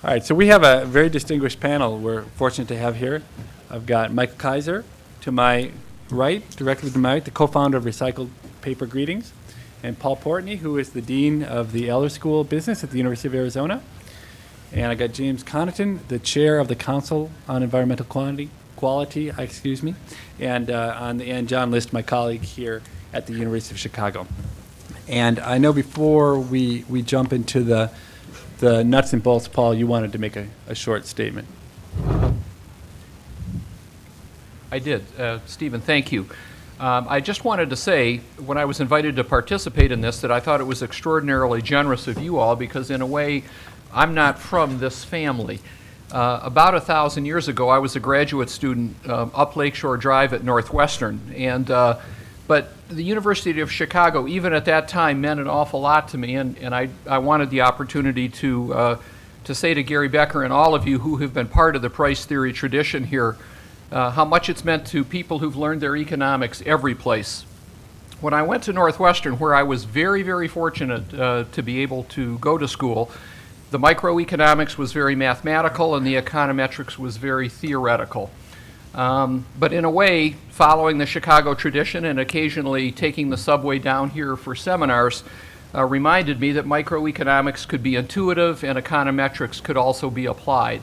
All right, so we have a very distinguished panel we're fortunate to have here. I've got Michael Kaiser to my right, directly to my right, the co-founder of Recycled Paper Greetings, and Paul Portney, who is the dean of the Eller School of Business at the University of Arizona. And I got James Connaughton, the chair of the Council on Environmental Quality, and John List, my colleague here at the University of Chicago. And I know before we jump into the nuts and bolts, Paul, you wanted to make a short statement. I did. Stephen, thank you. I just wanted to say, when I was invited to participate in this, that I thought it was extraordinarily generous of you all, because in a way, I'm not from this family. About 1,000 years ago, I was a graduate student up Lakeshore Drive at Northwestern, and but the University of Chicago, even at that time, meant an awful lot to me, and I wanted the opportunity to say to Gary Becker and all of you who have been part of the price theory tradition here, how much it's meant to people who've learned their economics every place. When I went to Northwestern, where I was very, very fortunate to be able to go to school, the microeconomics was very mathematical and the econometrics was very theoretical. But in a way, following the Chicago tradition and occasionally taking the subway down here for seminars reminded me that microeconomics could be intuitive and econometrics could also be applied.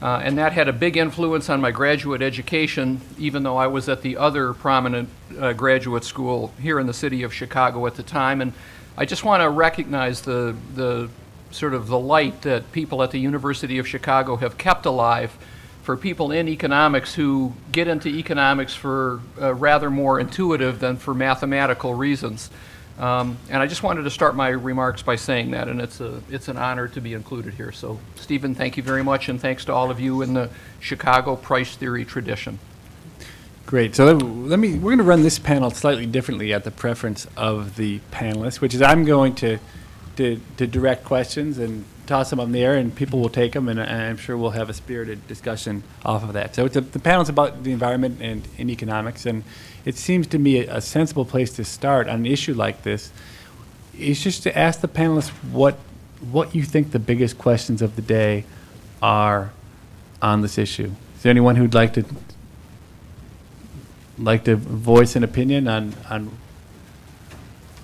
And that had a big influence on my graduate education, even though I was at the other prominent graduate school here in the city of Chicago at the time. And I just want to recognize the sort of the light that people at the University of Chicago have kept alive for people in economics who get into economics for rather more intuitive than for mathematical reasons. And I just wanted to start my remarks by saying that, and it's an honor to be included here. So, Stephen, thank you very much, and thanks to all of you in the Chicago price theory tradition. Great. So we're going to run this panel slightly differently at the preference of the panelists, which is I'm going to direct questions and toss them up in the air, and people will take them, and I'm sure we'll have a spirited discussion off of that. So the panel's about the environment and economics, and it seems to me a sensible place to start on an issue like this is just to ask the panelists what you think the biggest questions of the day are on this issue. Is there anyone who'd like to voice an opinion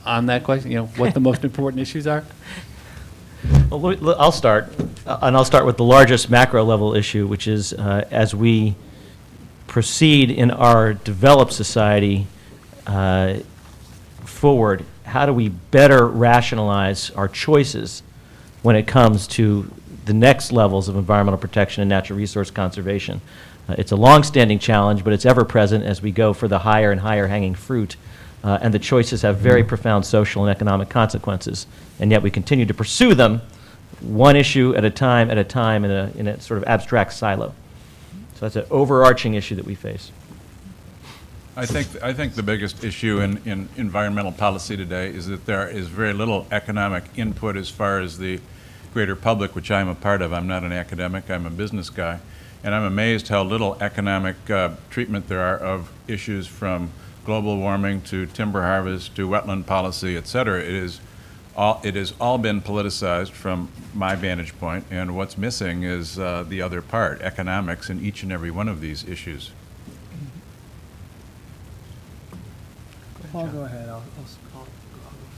on that question? You know, what the most important issues are? Well, I'll start, and I'll start with the largest macro level issue, which is as we proceed in our developed society forward, how do we better rationalize our choices when it comes to the next levels of environmental protection and natural resource conservation? It's a long-standing challenge, but it's ever present as we go for the higher and higher hanging fruit. And the choices have very profound social and economic consequences, and yet we continue to pursue them one issue at a time in a sort of abstract silo. So that's an overarching issue that we face. I think the biggest issue in environmental policy today is that there is very little economic input as far as the greater public, which I'm a part of. I'm not an academic, I'm a business guy, and I'm amazed how little economic treatment there are of issues from global warming to timber harvest to wetland policy, et cetera. It has all been politicized from my vantage point, and what's missing is the other part, economics, in each and every one of these issues. Paul, go ahead. I'll go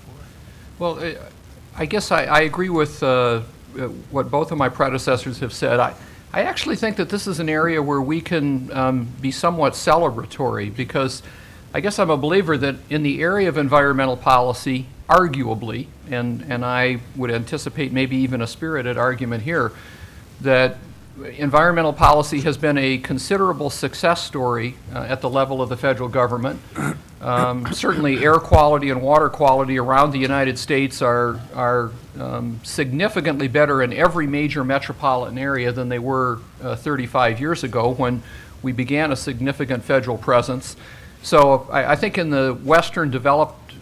for it. Well, I guess I agree with what both of my predecessors have said. I actually think that this is an area where we can be somewhat celebratory, because I guess I'm a believer that in the area of environmental policy, arguably, and I would anticipate maybe even a spirited argument here, that environmental policy has been a considerable success story at the level of the federal government. Certainly air quality and water quality around the United States are significantly better in every major metropolitan area than they were 35 years ago when we began a significant federal presence. So I think in the Western developed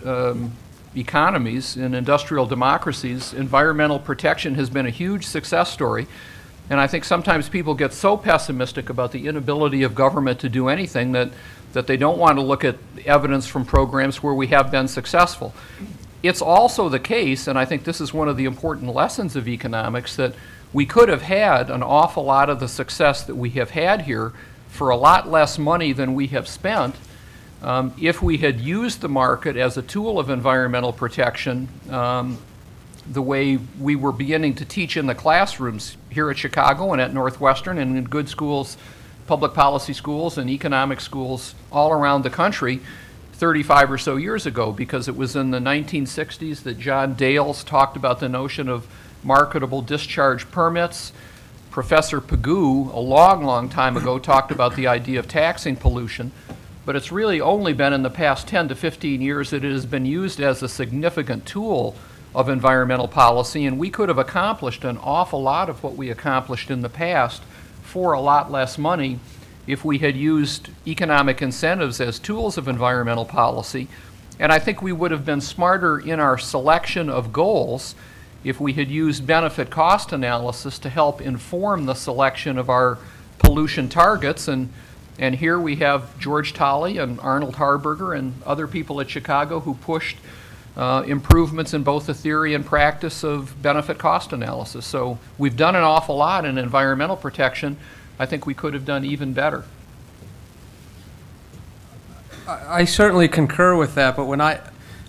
economies, in industrial democracies, environmental protection has been a huge success story. And I think sometimes people get so pessimistic about the inability of government to do anything that they don't want to look at evidence from programs where we have been successful. It's also the case, and I think this is one of the important lessons of economics, that we could have had an awful lot of the success that we have had here for a lot less money than we have spent if we had used the market as a tool of environmental protection the way we were beginning to teach in the classrooms here at Chicago and at Northwestern and in good schools, public policy schools and economic schools all around the country 35 or so years ago, because it was in the 1960s that John Dales talked about the notion of marketable discharge permits. Professor Pagoo, a long, long time ago, talked about the idea of taxing pollution, but it's really only been in the past 10 to 15 years that it has been used as a significant tool of environmental policy, and we could have accomplished an awful lot of what we accomplished in the past for a lot less money if we had used economic incentives as tools of environmental policy. And I think we would have been smarter in our selection of goals if we had used benefit cost analysis to help inform the selection of our pollution targets. And here we have George Tolley and Arnold Harberger and other people at Chicago who pushed improvements in both the theory and practice of benefit cost analysis. So we've done an awful lot in environmental protection. I think we could have done even better. I certainly concur with that, but when I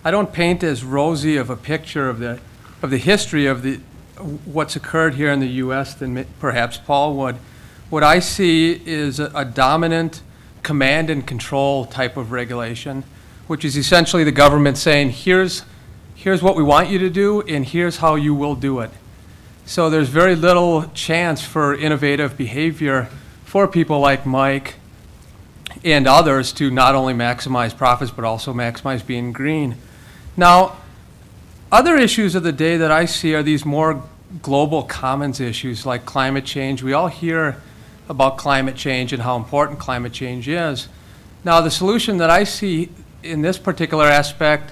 don't paint as rosy of a picture of the history of what's occurred here in the U.S. than perhaps Paul would. What I see is a dominant command and control type of regulation, which is essentially the government saying, here's what we want you to do, and here's how you will do it. So there's very little chance for innovative behavior for people like Mike and others to not only maximize profits, but also maximize being green. Now, other issues of the day that I see are these more global commons issues like climate change. We all hear about climate change and how important climate change is. Now, the solution that I see in this particular aspect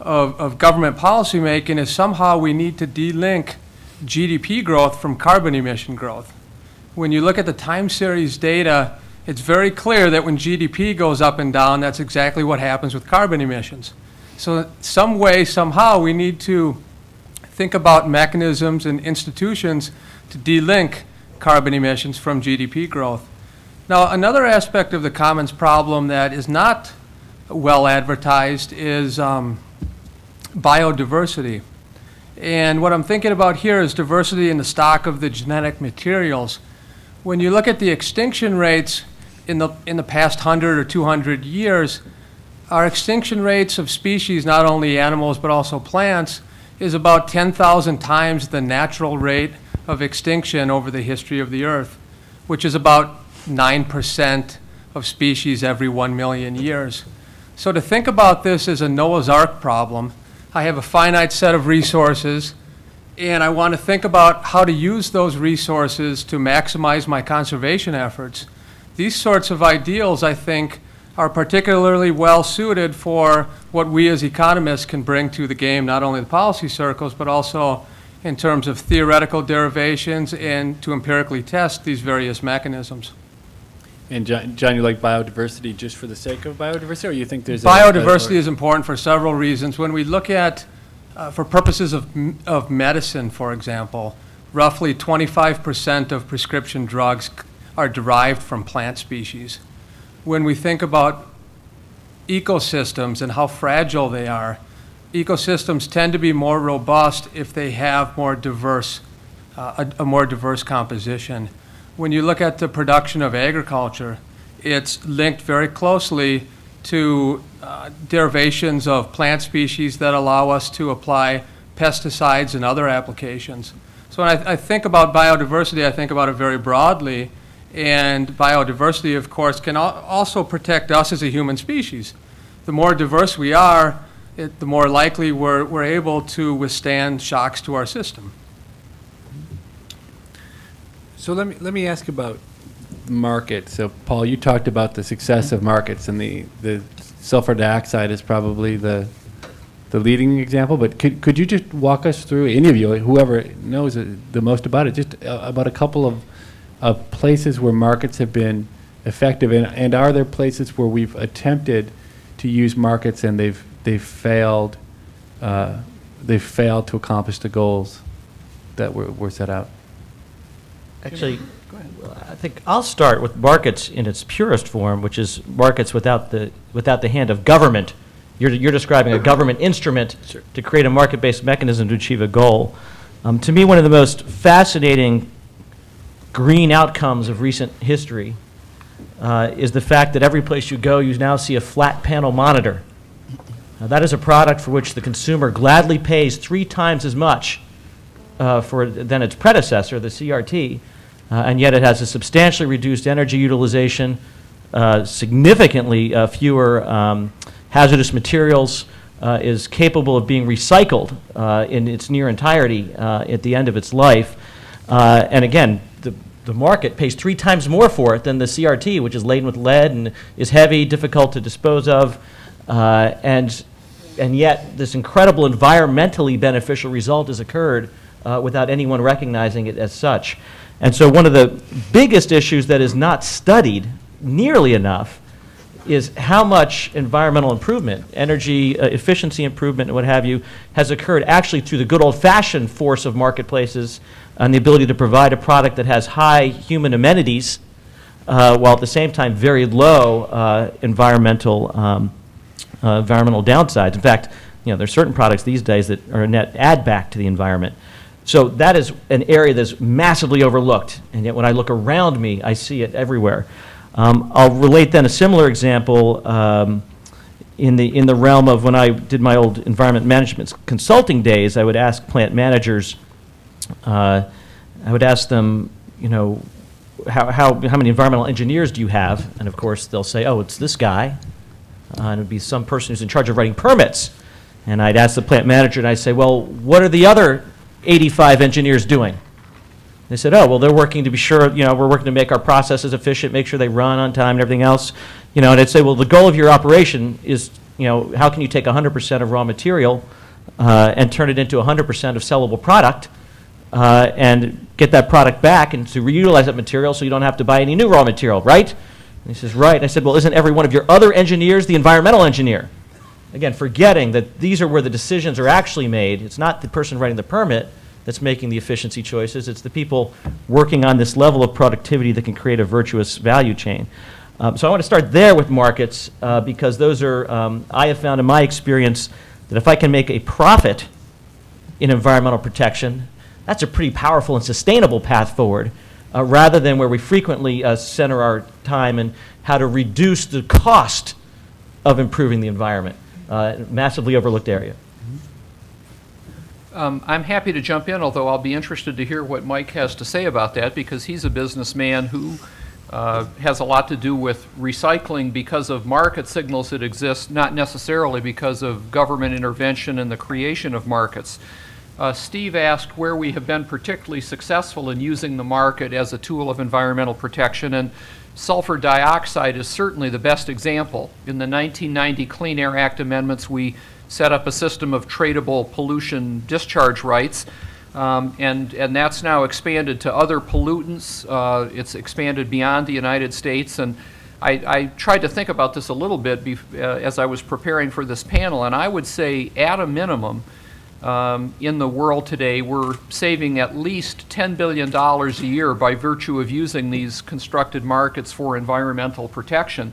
of government policy making is somehow we need to delink GDP growth from carbon emission growth. When you look at the time series data, it's very clear that when GDP goes up and down, that's exactly what happens with carbon emissions. So some way, somehow, we need to think about mechanisms and institutions to delink carbon emissions from GDP growth. Now, another aspect of the commons problem that is not well advertised is biodiversity. And what I'm thinking about here is diversity in the stock of the genetic materials. When you look at the extinction rates in the past 100 or 200 years, our extinction rates of species, not only animals but also plants, is about 10,000 times the natural rate of extinction over the history of the Earth, which is about 9% of species every 1 million years. So to think about this as a Noah's Ark problem, I have a finite set of resources, and I want to think about how to use those resources to maximize my conservation efforts. These sorts of ideals, I think, are particularly well suited for what we as economists can bring to the game, not only the policy circles, but also in terms of theoretical derivations and to empirically test these various mechanisms. And John, you like biodiversity just for the sake of biodiversity, or you think there's biodiversity is important for several reasons. When we look at, for purposes of medicine, for example, roughly 25% of prescription drugs are derived from plant species. When we think about ecosystems and how fragile they are, ecosystems tend to be more robust if they have more diverse, a more diverse composition. When you look at the production of agriculture, it's linked very closely to derivations of plant species that allow us to apply pesticides and other applications. So when I think about biodiversity, I think about it very broadly, and biodiversity, of course, can also protect us as a human species. The more diverse we are, the more likely we're able to withstand shocks to our system. So let me ask about markets. So Paul, you talked about the success of markets, and the sulfur dioxide is probably the leading example. But could you just walk us through, any of you, whoever knows the most about it, just about a couple of places where markets have been effective, and are there places where we've attempted to use markets and they've failed to accomplish the goals that were set out? Actually, I think I'll start with markets in its purest form, which is markets without the hand of government. You're describing a government instrument to create a market-based mechanism to achieve a goal. To me, one of the most fascinating green outcomes of recent history is the fact that every place you go, you now see a flat panel monitor. That is a product for which the consumer gladly pays 3 times as much than its predecessor, the CRT, and yet it has a substantially reduced energy utilization, significantly fewer hazardous materials, is capable of being recycled in its near entirety at the end of its life. And again, the market pays 3 times more for it than the CRT, which is laden with lead and is heavy, difficult to dispose of, and yet this incredible environmentally beneficial result has occurred without anyone recognizing it as such. And so one of the biggest issues that is not studied nearly enough is how much environmental improvement, energy efficiency improvement and what have you, has occurred actually through the good old-fashioned force of marketplaces and the ability to provide a product that has high human amenities while at the same time very low environmental downsides. In fact, there's certain products these days that are a net add back to the environment. So that is an area that's massively overlooked, and yet when I look around me, I see it everywhere. I'll relate then a similar example in the realm of when I did my old environment management consulting days. I would ask plant managers, I would ask them, how many environmental engineers do you have? And of course, they'll say, oh, it's this guy. And it would be some person who's in charge of writing permits. And I'd ask the plant manager, and I'd say, well, what are the other 85 engineers doing? They said, oh, well, they're working to be sure, we're working to make our processes efficient, make sure they run on time and everything else. And I'd say, well, the goal of your operation is, how can you take 100% of raw material and turn it into 100% of sellable product and get that product back and to reutilize that material so you don't have to buy any new raw material, right? And he says, right. And I said, well, isn't every one of your other engineers the environmental engineer? Again, forgetting that these are where the decisions are actually made. It's not the person writing the permit that's making the efficiency choices. It's the people working on this level of productivity that can create a virtuous value chain. So I want to start there with markets because those are, I have found in my experience that if I can make a profit in environmental protection, that's a pretty powerful and sustainable path forward rather than where we frequently center our time in how to reduce the cost of improving the environment. Massively overlooked area. I'm happy to jump in, although I'll be interested to hear what Mike has to say about that because he's a businessman who has a lot to do with recycling because of market signals that exist, not necessarily because of government intervention and the creation of markets. Steve asked where we have been particularly successful in using the market as a tool of environmental protection, and sulfur dioxide is certainly the best example. In the 1990 Clean Air Act amendments, we set up a system of tradable pollution discharge rights, and that's now expanded to other pollutants. It's expanded beyond the United States, and I tried to think about this a little bit as I was preparing for this panel, and I would say at a minimum, in the world today, we're saving at least $10 billion a year by virtue of using these constructed markets for environmental protection.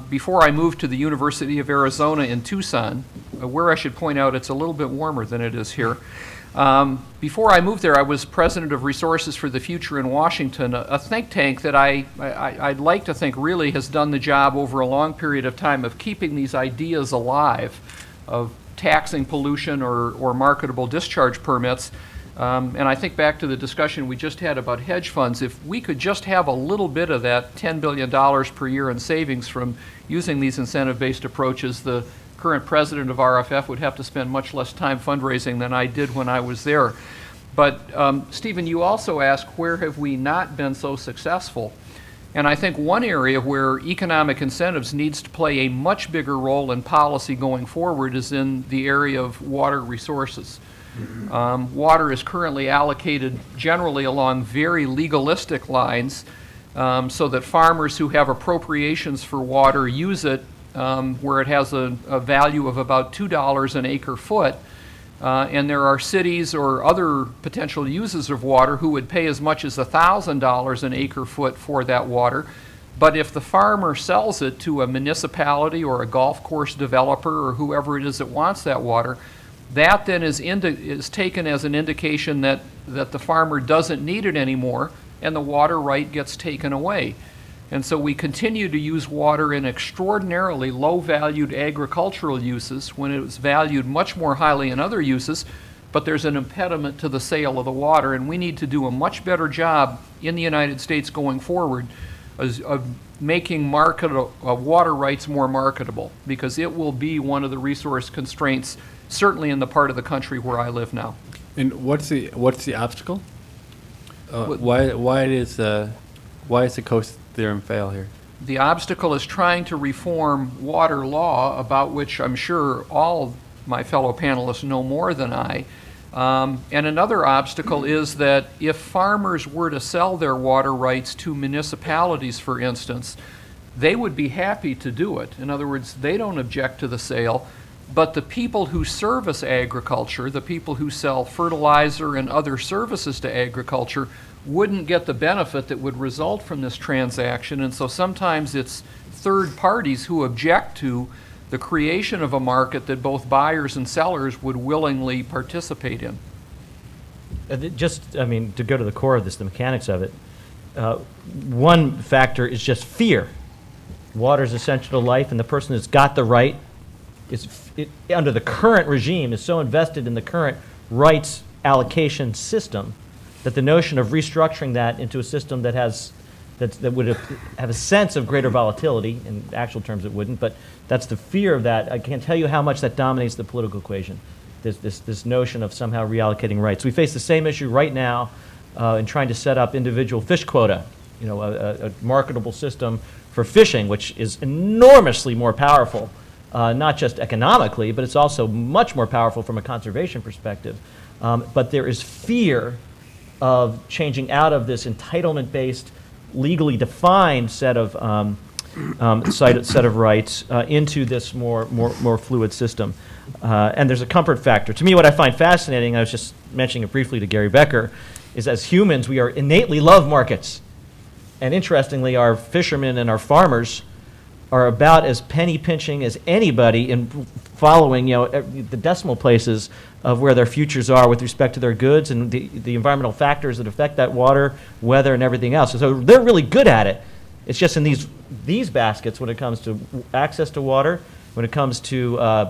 Before I moved to the University of Arizona in Tucson, where I should point out it's a little bit warmer than it is here. Before I moved there, I was president of Resources for the Future in Washington, a think tank that I'd like to think really has done the job over a long period of time of keeping these ideas alive, of taxing pollution or marketable discharge permits. And I think back to the discussion we just had about hedge funds. If we could just have a little bit of that $10 billion per year in savings from using these incentive-based approaches, the current president of RFF would have to spend much less time fundraising than I did when I was there. But Stephen, you also asked, where have we not been so successful? And I think one area where economic incentives needs to play a much bigger role in policy going forward is in the area of water resources. Water is currently allocated generally along very legalistic lines so that farmers who have appropriations for water use it where it has a value of about $2 an acre foot. And there are cities or other potential users of water who would pay as much as $1,000 an acre foot for that water. But if the farmer sells it to a municipality or a golf course developer or whoever it is that wants that water, that then is taken as an indication that the farmer doesn't need it anymore, and the water right gets taken away. And so we continue to use water in extraordinarily low-valued agricultural uses when it was valued much more highly in other uses, but there's an impediment to the sale of the water, and we need to do a much better job in the United States going forward of making water rights more marketable, because it will be one of the resource constraints, certainly in the part of the country where I live now. And what's the obstacle? Why does the Coast theorem fail here? The obstacle is trying to reform water law, about which I'm sure all my fellow panelists know more than I. And another obstacle is that if farmers were to sell their water rights to municipalities, for instance, they would be happy to do it. In other words, they don't object to the sale, but the people who service agriculture, the people who sell fertilizer and other services to agriculture, wouldn't get the benefit that would result from this transaction. And so sometimes it's third parties who object to the creation of a market that both buyers and sellers would willingly participate in. To go to the core of this, the mechanics of it, one factor is just fear. Water is essential to life, and the person that's got the right under the current regime is so invested in the current rights allocation system that the notion of restructuring that into a system that would have a sense of greater volatility, in actual terms it wouldn't, but that's the fear of that. I can't tell you how much that dominates the political equation, this notion of somehow reallocating rights. We face the same issue right now in trying to set up individual fish quota, a marketable system for fishing, which is enormously more powerful, not just economically, but it's also much more powerful from a conservation perspective. But there is fear of changing out of this entitlement-based, legally defined set of rights into this more fluid system. And there's a comfort factor. To me, what I find fascinating, I was just mentioning it briefly to Gary Becker, is as humans, we are innately love markets. And interestingly, our fishermen and our farmers are about as penny pinching as anybody in following, the decimal places of where their futures are with respect to their goods and the environmental factors that affect that water, weather, and everything else. So they're really good at it. It's just in these baskets when it comes to access to water, when it comes to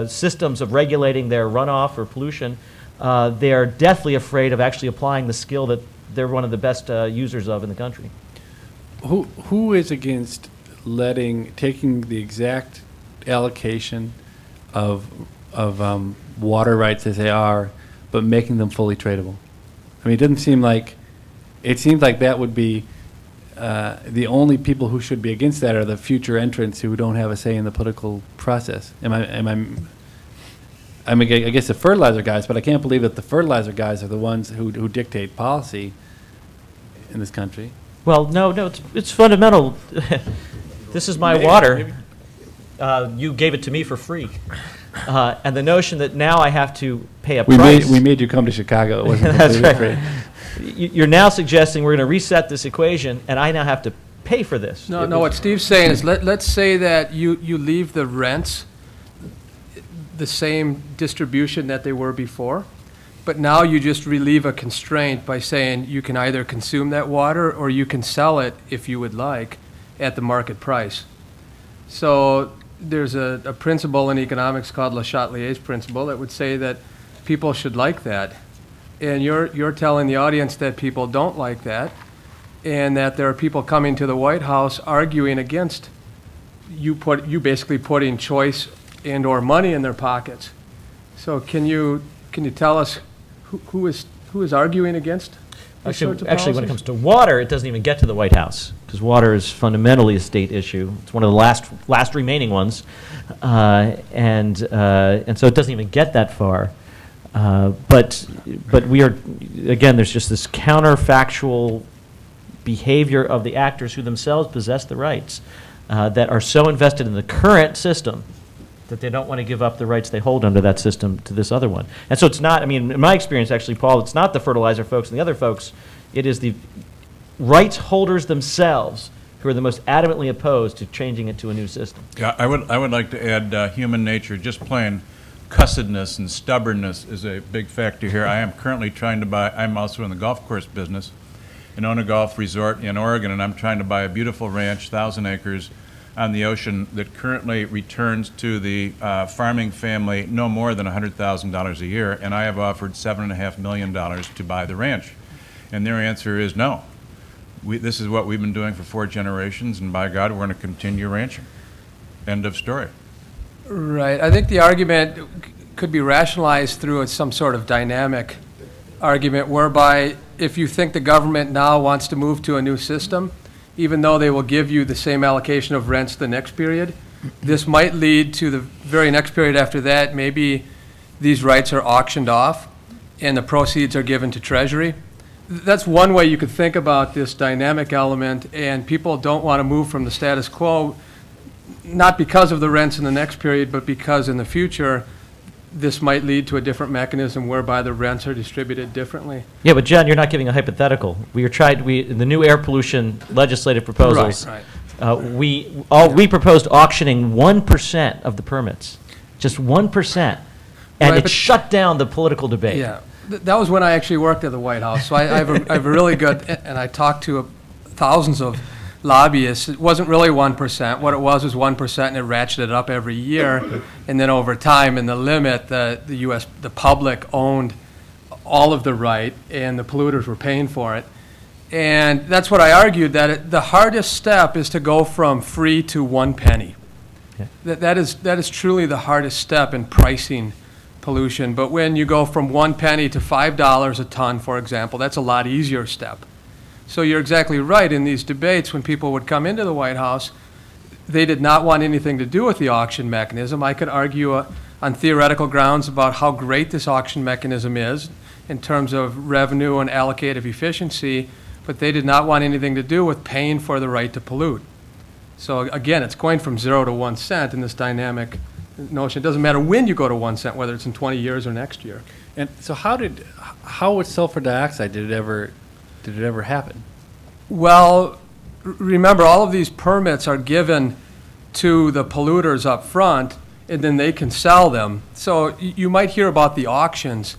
systems of regulating their runoff or pollution, they are deathly afraid of actually applying the skill that they're one of the best users of in the country. Who is against taking the exact allocation of water rights as they are, but making them fully tradable? I mean, it seems like that would be the only people who should be against that are the future entrants who don't have a say in the political process. I guess the fertilizer guys, but I can't believe that the fertilizer guys are the ones who dictate policy in this country. Well, no, it's fundamental. This is my water. You gave it to me for free. And the notion that now I have to pay a price. We made you come to Chicago. It wasn't That's completely right. free. You're now suggesting we're going to reset this equation, and I now have to pay for this. No, what Steve's saying is let's say that you leave the rents the same distribution that they were before, but now you just relieve a constraint by saying you can either consume that water or you can sell it, if you would like, at the market price. So there's a principle in economics called Le Chatelier's principle that would say that people should like that. And you're telling the audience that people don't like that, and that there are people coming to the White House arguing against you basically putting choice and or money in their pockets. So can you tell us who is arguing against these sorts of Actually, when it policies? comes to water, it doesn't even get to the White House, because water is fundamentally a state issue. It's one of the last remaining ones, and so it doesn't even get that far. But we are, again, there's just this counterfactual behavior of the actors who themselves possess the rights that are so invested in the current system that they don't want to give up the rights they hold under that system to this other one. And so it's not, I mean, in my experience, actually, Paul, it's not the fertilizer folks and the other folks. It is the rights holders themselves who are the most adamantly opposed to changing it to a new system. Yeah, I would like to add human nature, just plain cussedness and stubbornness is a big factor here. I am currently trying to buy, I'm also in the golf course business, and own a golf resort in Oregon, and I'm trying to buy a beautiful ranch, 1,000 acres, on the ocean that currently returns to the farming family no more than $100,000 a year, and I have offered $7.5 million to buy the ranch. And their answer is no. This is what we've been doing for 4 generations, and by God, we're going to continue ranching. End of story. Right. I think the argument could be rationalized through some sort of dynamic argument whereby if you think the government now wants to move to a new system, even though they will give you the same allocation of rents the next period, this might lead to the very next period after that, maybe these rights are auctioned off and the proceeds are given to Treasury. That's one way you could think about this dynamic element, and people don't want to move from the status quo, not because of the rents in the next period, but because in the future, this might lead to a different mechanism whereby the rents are distributed differently. Yeah, but John, you're not giving a hypothetical. We in the new air pollution legislative proposals, Right. we proposed auctioning 1% of the permits, just 1%, and Right, it but- shut down the political debate. Yeah, that was when I actually worked at the White House, so I have a really good, and I talked to thousands of lobbyists. It wasn't really 1%. What it was 1%, and it ratcheted up every year. And then over time, in the limit, the public owned all of the right, and the polluters were paying for it. And that's what I argued, that the hardest step is to go from free to 1 penny. Yeah. That is truly the hardest step in pricing pollution. But when you go from 1 penny to $5 a ton, for example, that's a lot easier step. So you're exactly right. In these debates, when people would come into the White House, they did not want anything to do with the auction mechanism. I could argue on theoretical grounds about how great this auction mechanism is in terms of revenue and allocative efficiency, but they did not want anything to do with paying for the right to pollute. So again, it's going from 0 to 1 cent in this dynamic notion. It doesn't matter when you go to 1 cent, whether it's in 20 years or next year. And so how with sulfur dioxide did it ever happen? Well, remember, all of these permits are given to the polluters up front, and then they can sell them. So you might hear about the auctions.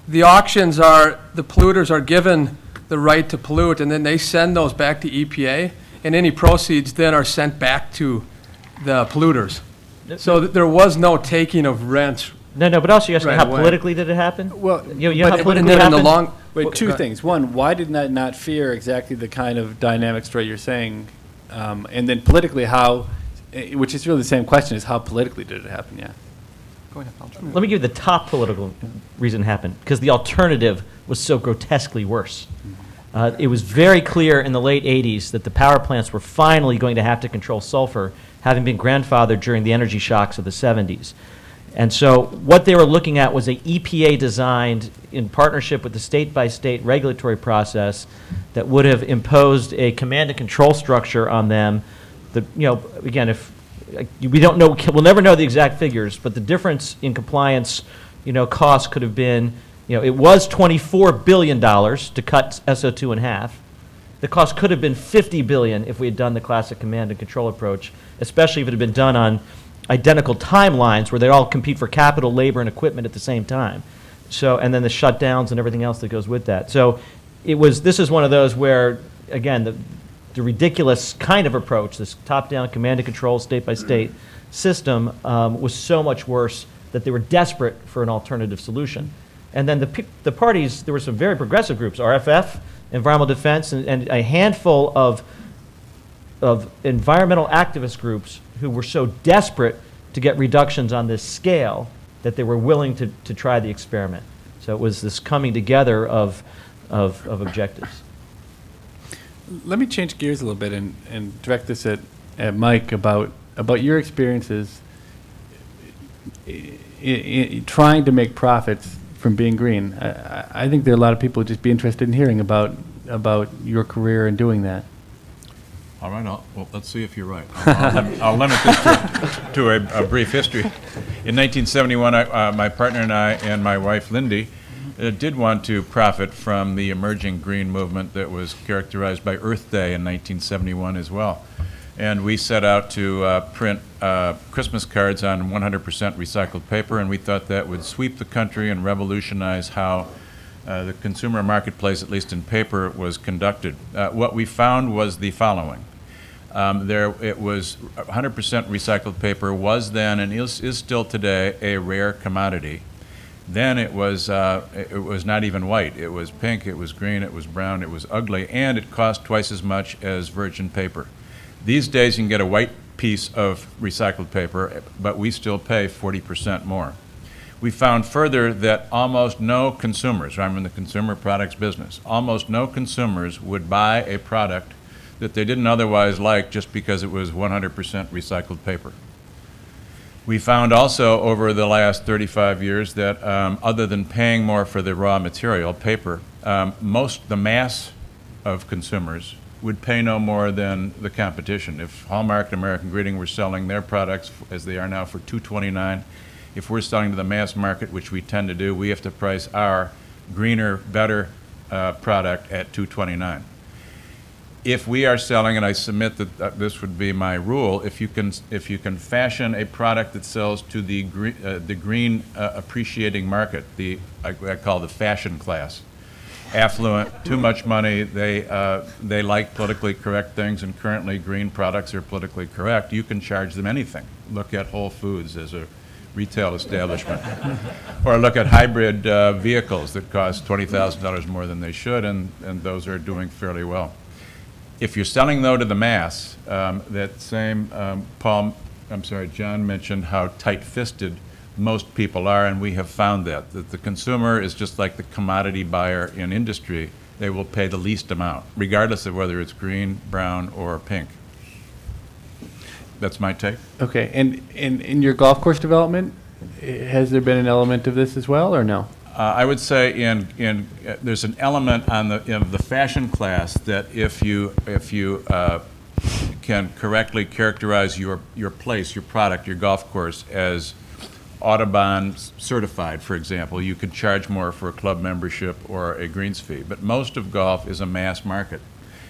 The auctions are, the polluters are given the right to pollute, and then they send those back to EPA, and any proceeds then are sent back to the polluters. So there was no taking of rents. No, but also you're asking Right how away. politically did it happen? Well, You know how But politically then it in the happened? long, Wait, two Go ahead. things. One, why did that not fear exactly the kind of dynamic story you're saying? And then politically, which is really the same question, is how politically did it happen? Yeah. Go ahead, Paul. Let me give you the top political reason it happened, because the alternative was so grotesquely worse. It was very clear in the late 80s that the power plants were finally going to have to control sulfur, having been grandfathered during the energy shocks of the 70s. And so what they were looking at was a EPA designed in partnership with the state-by-state regulatory process that would have imposed a command and control structure on them that, again, if we don't know, we'll never know the exact figures, but the difference in compliance, cost could have been, it was $24 billion to cut SO2 in half. The cost could have been $50 billion if we had done the classic command and control approach, especially if it had been done on identical timelines where they all compete for capital, labor, and equipment at the same time. So, and then the shutdowns and everything else that goes with that. So this is one of those where, again, the ridiculous kind of approach, this top-down command and control, state-by-state system, was so much worse that they were desperate for an alternative solution. And then the parties, there were some very progressive groups, RFF, Environmental Defense, and a handful of environmental activist groups who were so desperate to get reductions on this scale that they were willing to try the experiment. So it was this coming together of objectives. Let me change gears a little bit and direct this at Mike about your experiences trying to make profits from being green. I think there are a lot of people who'd just be interested in hearing about your career in doing that. All right, well, let's see if you're right. I'll limit this to a brief history. In 1971, my partner and I and my wife, Lindy, did want to profit from the emerging green movement that was characterized by Earth Day in 1971 as well. And we set out to print Christmas cards on 100% recycled paper, and we thought that would sweep the country and revolutionize how the consumer marketplace, at least in paper, was conducted. What we found was the following. It was 100% recycled paper was then and is still today a rare commodity. Then it was not even white. It was pink, it was green, it was brown, it was ugly, and it cost twice as much as virgin paper. These days you can get a white piece of recycled paper, but we still pay 40% more. We found further that almost no consumers, I'm in the consumer products business, almost no consumers would buy a product that they didn't otherwise like just because it was 100% recycled paper. We found also over the last 35 years that other than paying more for the raw material, paper, the mass of consumers would pay no more than the competition. If Hallmark and American Greeting were selling their products, as they are now, for $2.29, if we're selling to the mass market, which we tend to do, we have to price our greener, better product at $2.29. If we are selling, and I submit that this would be my rule, if you can fashion a product that sells to the green appreciating market, I call the fashion class, affluent, too much money, they like politically correct things, and currently green products are politically correct, you can charge them anything. Look at Whole Foods as a retail establishment. Or look at hybrid vehicles that cost $20,000 more than they should, and those are doing fairly well. If you're selling, though, to the mass, that same John mentioned how tight-fisted most people are, and we have found that the consumer is just like the commodity buyer in industry. They will pay the least amount, regardless of whether it's green, brown, or pink. That's my take. Okay, and in your golf course development, has there been an element of this as well, or no? I would say there's an element in the fashion class that if you can correctly characterize your place, your product, your golf course as Audubon certified, for example, you could charge more for a club membership or a greens fee. But most of golf is a mass market,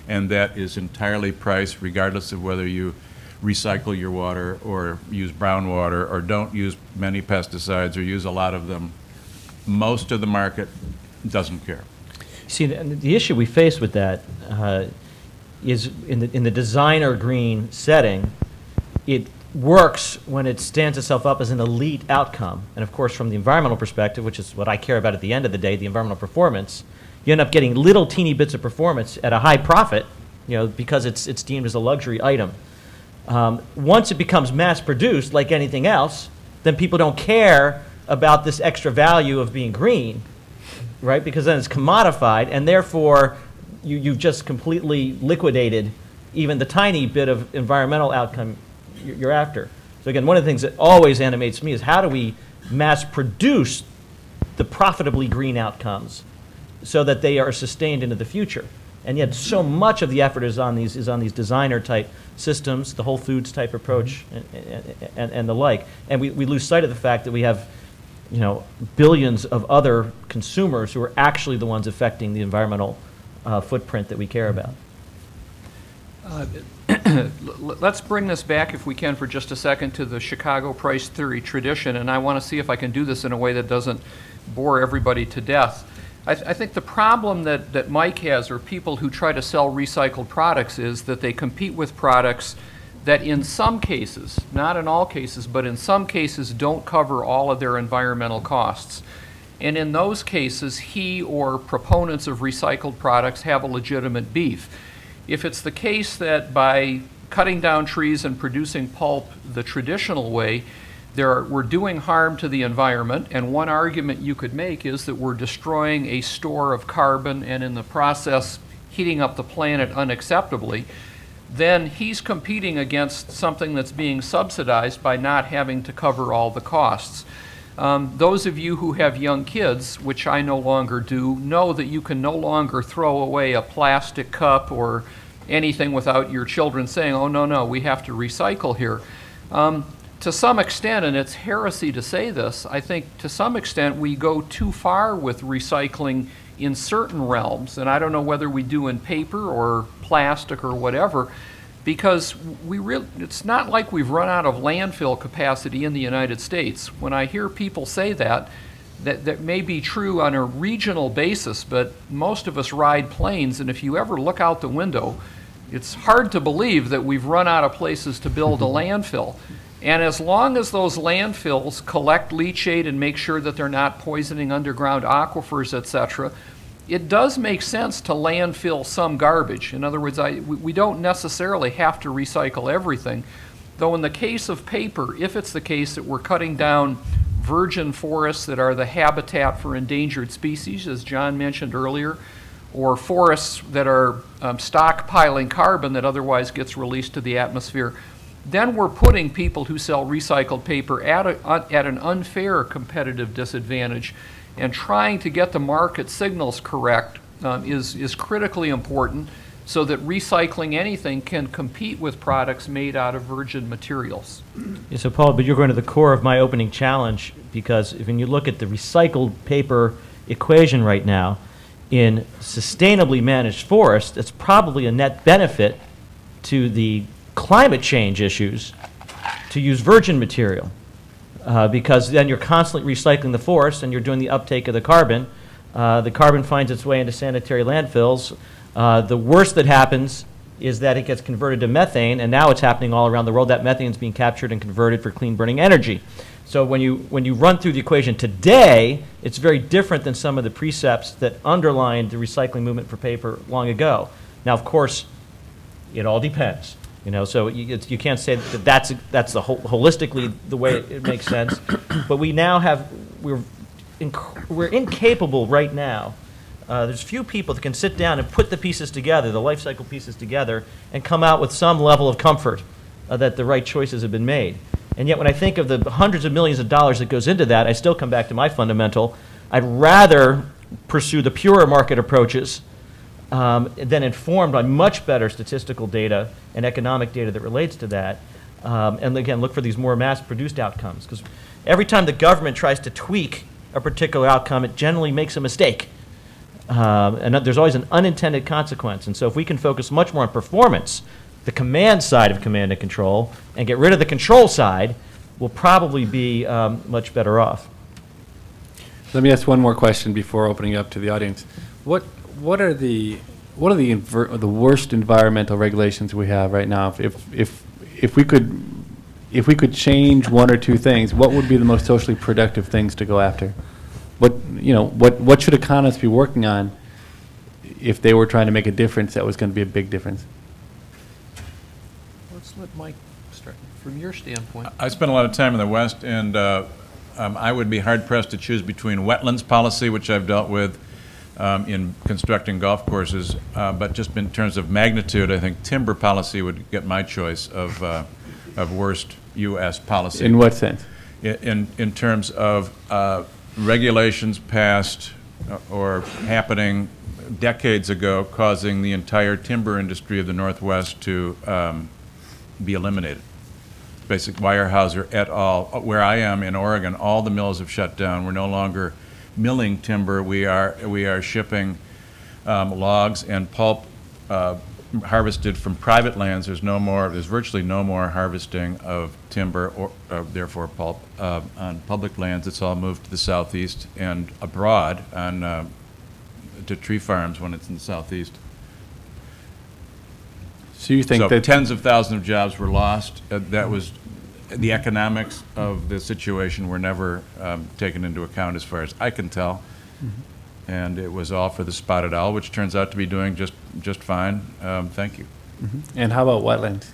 and that is entirely priced regardless of whether you recycle your water or use brown water or don't use many pesticides or use a lot of them. Most of the market doesn't care. See, the issue we face with that is in the designer green setting, it works when it stands itself up as an elite outcome. And of course, from the environmental perspective, which is what I care about at the end of the day, the environmental performance, you end up getting little teeny bits of performance at a high profit, because it's deemed as a luxury item. Once it becomes mass produced, like anything else, then people don't care about this extra value of being green, right? Because then it's commodified, and therefore you've just completely liquidated even the tiny bit of environmental outcome you're after. So again, one of the things that always animates me is how do we mass produce the profitably green outcomes so that they are sustained into the future? And yet so much of the effort is on these designer type systems, the Whole Foods type approach, and the like. And we lose sight of the fact that we have billions of other consumers who are actually the ones affecting the environmental footprint that we care about. Let's bring this back, if we can, for just a second to the Chicago price theory tradition, and I want to see if I can do this in a way that doesn't bore everybody to death. I think the problem that Mike has, or people who try to sell recycled products, is that they compete with products that in some cases, not in all cases, but in some cases don't cover all of their environmental costs. And in those cases, he or proponents of recycled products have a legitimate beef. If it's the case that by cutting down trees and producing pulp the traditional way, we're doing harm to the environment, and one argument you could make is that we're destroying a store of carbon and in the process heating up the planet unacceptably, then he's competing against something that's being subsidized by not having to cover all the costs. Those of you who have young kids, which I no longer do, know that you can no longer throw away a plastic cup or anything without your children saying, oh, no, no, we have to recycle here. To some extent, and it's heresy to say this, I think to some extent we go too far with recycling in certain realms, and I don't know whether we do in paper or plastic or whatever, because it's not like we've run out of landfill capacity in the United States. When I hear people say that may be true on a regional basis, but most of us ride planes, and if you ever look out the window, it's hard to believe that we've run out of places to build a landfill. And as long as those landfills collect leachate and make sure that they're not poisoning underground aquifers, et cetera, it does make sense to landfill some garbage. In other words, we don't necessarily have to recycle everything, though in the case of paper, if it's the case that we're cutting down virgin forests that are the habitat for endangered species, as John mentioned earlier, or forests that are stockpiling carbon that otherwise gets released to the atmosphere, then we're putting people who sell recycled paper at an unfair competitive disadvantage. And trying to get the market signals correct is critically important so that recycling anything can compete with products made out of virgin materials. Yeah, so Paul, but you're going to the core of my opening challenge, because when you look at the recycled paper equation right now, in sustainably managed forests, it's probably a net benefit to the climate change issues to use virgin material, because then you're constantly recycling the forest and you're doing the uptake of the carbon. The carbon finds its way into sanitary landfills. The worst that happens is that it gets converted to methane, and now it's happening all around the world. That methane is being captured and converted for clean burning energy. So when you run through the equation today, it's very different than some of the precepts that underlined the recycling movement for paper long ago. Now, of course, it all depends. So you can't say that that's the holistically the way it makes sense. But we now we're incapable right now. There's few people that can sit down and put the pieces together, the life cycle pieces together, and come out with some level of comfort that the right choices have been made. And yet when I think of the hundreds of millions of dollars that goes into that, I still come back to my fundamental. I'd rather pursue the purer market approaches then informed by much better statistical data and economic data that relates to that. And again, look for these more mass-produced outcomes. Because every time the government tries to tweak a particular outcome, it generally makes a mistake. And there's always an unintended consequence. And so if we can focus much more on performance, the command side of command and control, and get rid of the control side, we'll probably be much better off. Let me ask one more question before opening up to the audience. What are the worst environmental regulations we have right now? If we could change one or two things, what would be the most socially productive things to go after? What should economists be working on if they were trying to make a difference that was going to be a big difference? Let's let Mike start. From your standpoint. I spent a lot of time in the West, and I would be hard-pressed to choose between wetlands policy, which I've dealt with in constructing golf courses, but just in terms of magnitude, I think timber policy would get my choice of worst U.S. policy. In what sense? In terms of regulations passed or happening decades ago, causing the entire timber industry of the Northwest to be eliminated. Basic Weyerhaeuser et al. Where I am in Oregon, all the mills have shut down. We're no longer milling timber. We are shipping logs and pulp harvested from private lands. There's virtually no more harvesting of timber or therefore pulp on public lands. It's all moved to the southeast and abroad to tree farms when it's in the southeast. So you think So that tens of thousands of jobs were lost. That was the economics of the situation were never taken into account as far as I can tell. Mm-hmm. And it was all for the spotted owl, which turns out to be doing just fine. Thank you. Mm-hmm. And how about wetlands?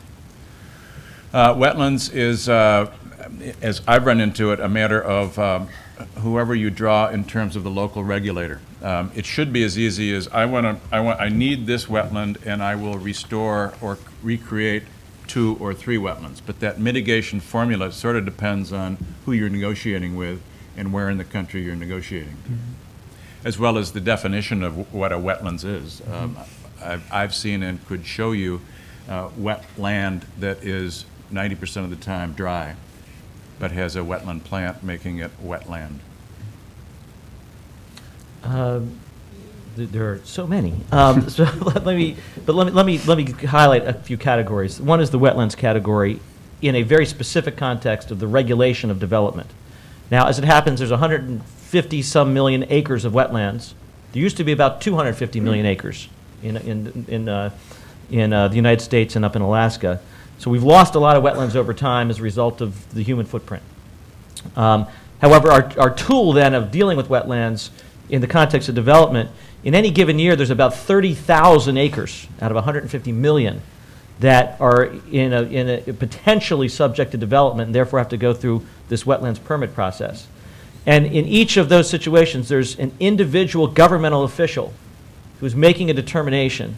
Wetlands is, as I've run into it, a matter of whoever you draw in terms of the local regulator. It should be as easy as I need this wetland, and I will restore or recreate 2 or 3 wetlands. But that mitigation formula sort of depends on who you're negotiating with and where in the country you're negotiating, as well as the definition of what a wetlands is. I've seen and could show you wet land that is 90% of the time dry, but has a wetland plant making it wetland. There are so many. So let me highlight a few categories. One is the wetlands category in a very specific context of the regulation of development. Now, as it happens, there's 150-some million acres of wetlands. There used to be about 250 million acres in the United States and up in Alaska. So we've lost a lot of wetlands over time as a result of the human footprint. However, our tool then of dealing with wetlands in the context of development, in any given year, there's about 30,000 acres out of 150 million that are in a potentially subject to development and therefore have to go through this wetlands permit process. And in each of those situations, there's an individual governmental official who's making a determination,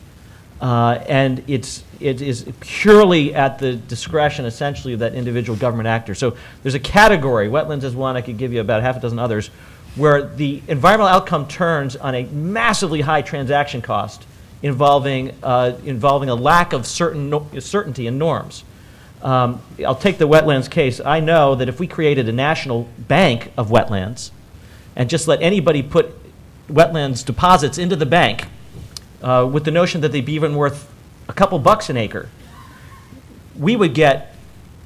and it is purely at the discretion, essentially, of that individual government actor. So there's a category, wetlands is one, I could give you about half a dozen others, where the environmental outcome turns on a massively high transaction cost involving a lack of certainty and norms. I'll take the wetlands case. I know that if we created a national bank of wetlands and just let anybody put wetlands deposits into the bank with the notion that they'd be even worth a couple bucks an acre, we would get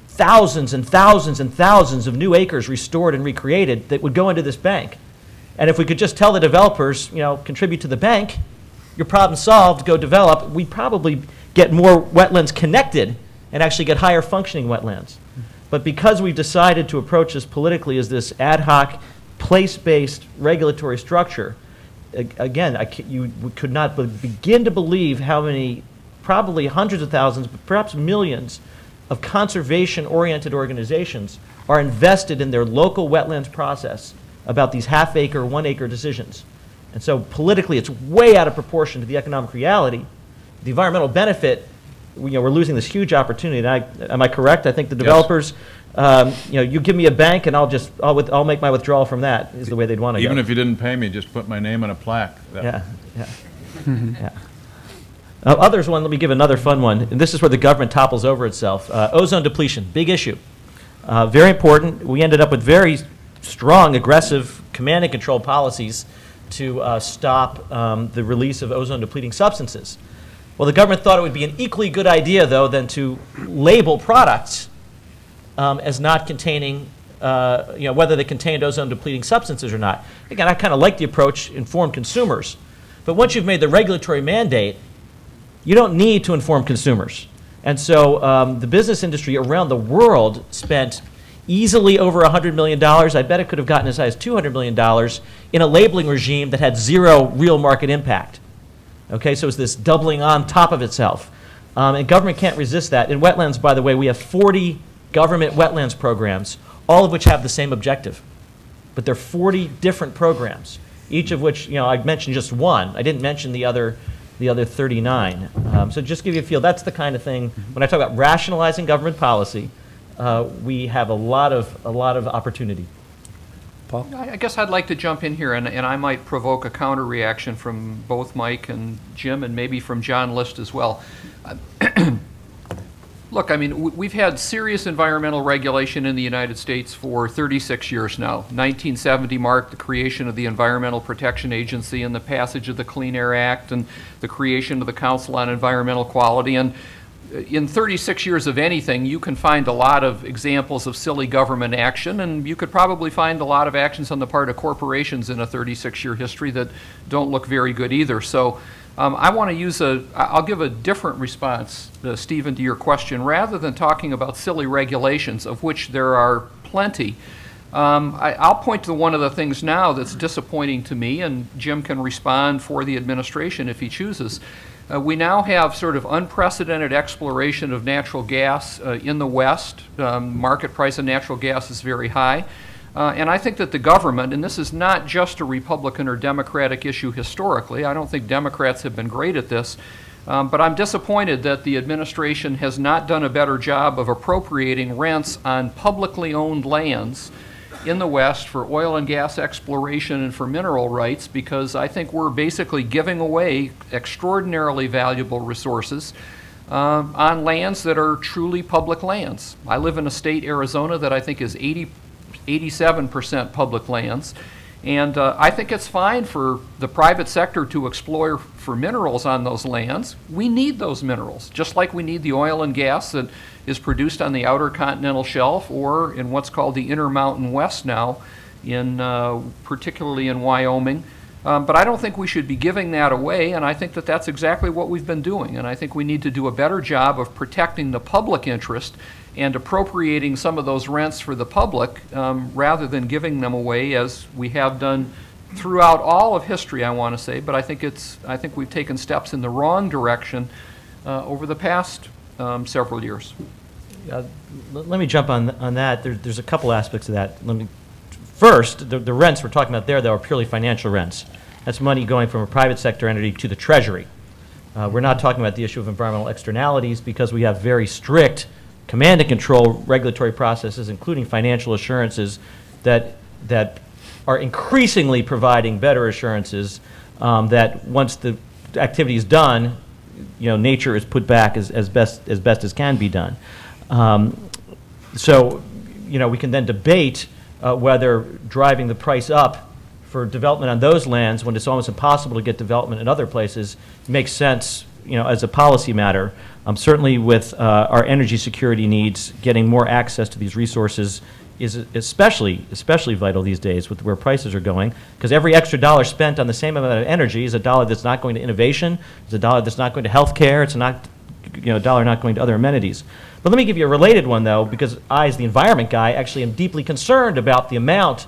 thousands and thousands and thousands of new acres restored and recreated that would go into this bank. And if we could just tell the developers, contribute to the bank, your problem solved, go develop, we'd probably get more wetlands connected and actually get higher functioning wetlands. But because we've decided to approach this politically as this ad hoc, place-based regulatory structure, again, you could not begin to believe how many, probably hundreds of thousands, but perhaps millions of conservation-oriented organizations are invested in their local wetlands process about these half-acre, one-acre decisions. And so politically, it's way out of proportion to the economic reality. The environmental benefit, we're losing this huge opportunity. And am I correct? I think the developers, you give me a bank and I'll make my withdrawal from that, is the way they'd want to go. Even if you didn't pay me, just put my name on a plaque. Yeah. Others one, let me give another fun one. And this is where the government topples over itself. Ozone depletion, big issue. Very important. We ended up with very strong, aggressive command and control policies to stop the release of ozone-depleting substances. Well, the government thought it would be an equally good idea, though, than to label products as not containing, whether they contained ozone-depleting substances or not. Again, I kind of like the approach, inform consumers. But once you've made the regulatory mandate, you don't need to inform consumers. And so the business industry around the world spent easily over $100 million. I bet it could have gotten as high as $200 million in a labeling regime that had zero real market impact. Okay, so it's this doubling on top of itself. And government can't resist that. In wetlands, by the way, we have 40 government wetlands programs, all of which have the same objective. But they're 40 different programs, each of which, I mentioned just one. I didn't mention the other 39. So just give you a feel, that's the kind of thing, when I talk about rationalizing government policy, we have a lot of opportunity. Paul? I guess I'd like to jump in here, and I might provoke a counter reaction from both Mike and Jim, and maybe from John List as well. Look, I mean, we've had serious environmental regulation in the United States for 36 years now. 1970 marked the creation of the Environmental Protection Agency and the passage of the Clean Air Act and the creation of the Council on Environmental Quality. And in 36 years of anything, you can find a lot of examples of silly government action, and you could probably find a lot of actions on the part of corporations in a 36-year history that don't look very good either. So I want to I'll give a different response, Stephen, to your question. Rather than talking about silly regulations, of which there are plenty, I'll point to one of the things now that's disappointing to me, and Jim can respond for the administration if he chooses. We now have sort of unprecedented exploration of natural gas in the West. Market price of natural gas is very high. And I think that the government, and this is not just a Republican or Democratic issue historically, I don't think Democrats have been great at this, but I'm disappointed that the administration has not done a better job of appropriating rents on publicly owned lands in the West for oil and gas exploration and for mineral rights, because I think we're basically giving away extraordinarily valuable resources on lands that are truly public lands. I live in a state, Arizona, that I think is 87% public lands. And I think it's fine for the private sector to explore for minerals on those lands. We need those minerals, just like we need the oil and gas that is produced on the outer continental shelf or in what's called the Intermountain West now, particularly in Wyoming. But I don't think we should be giving that away, and I think that that's exactly what we've been doing. And I think we need to do a better job of protecting the public interest and appropriating some of those rents for the public rather than giving them away, as we have done throughout all of history, I want to say. But I think we've taken steps in the wrong direction over the past several years. Let me jump on that. There's a couple aspects of that. First, the rents we're talking about there, though, are purely financial rents. That's money going from a private sector entity to the Treasury. We're not talking about the issue of environmental externalities, because we have very strict command and control regulatory processes, including financial assurances, that are increasingly providing better assurances that once the activity is done, nature is put back as best as can be done. So, we can then debate whether driving the price up for development on those lands, when it's almost impossible to get development in other places, makes sense, as a policy matter. Certainly with our energy security needs, getting more access to these resources is especially vital these days with where prices are going, because every extra dollar spent on the same amount of energy is a dollar that's not going to innovation, it's a dollar that's not going to healthcare, it's not a dollar not going to other amenities. But let me give you a related one, though, because I, as the environment guy, actually am deeply concerned about the amount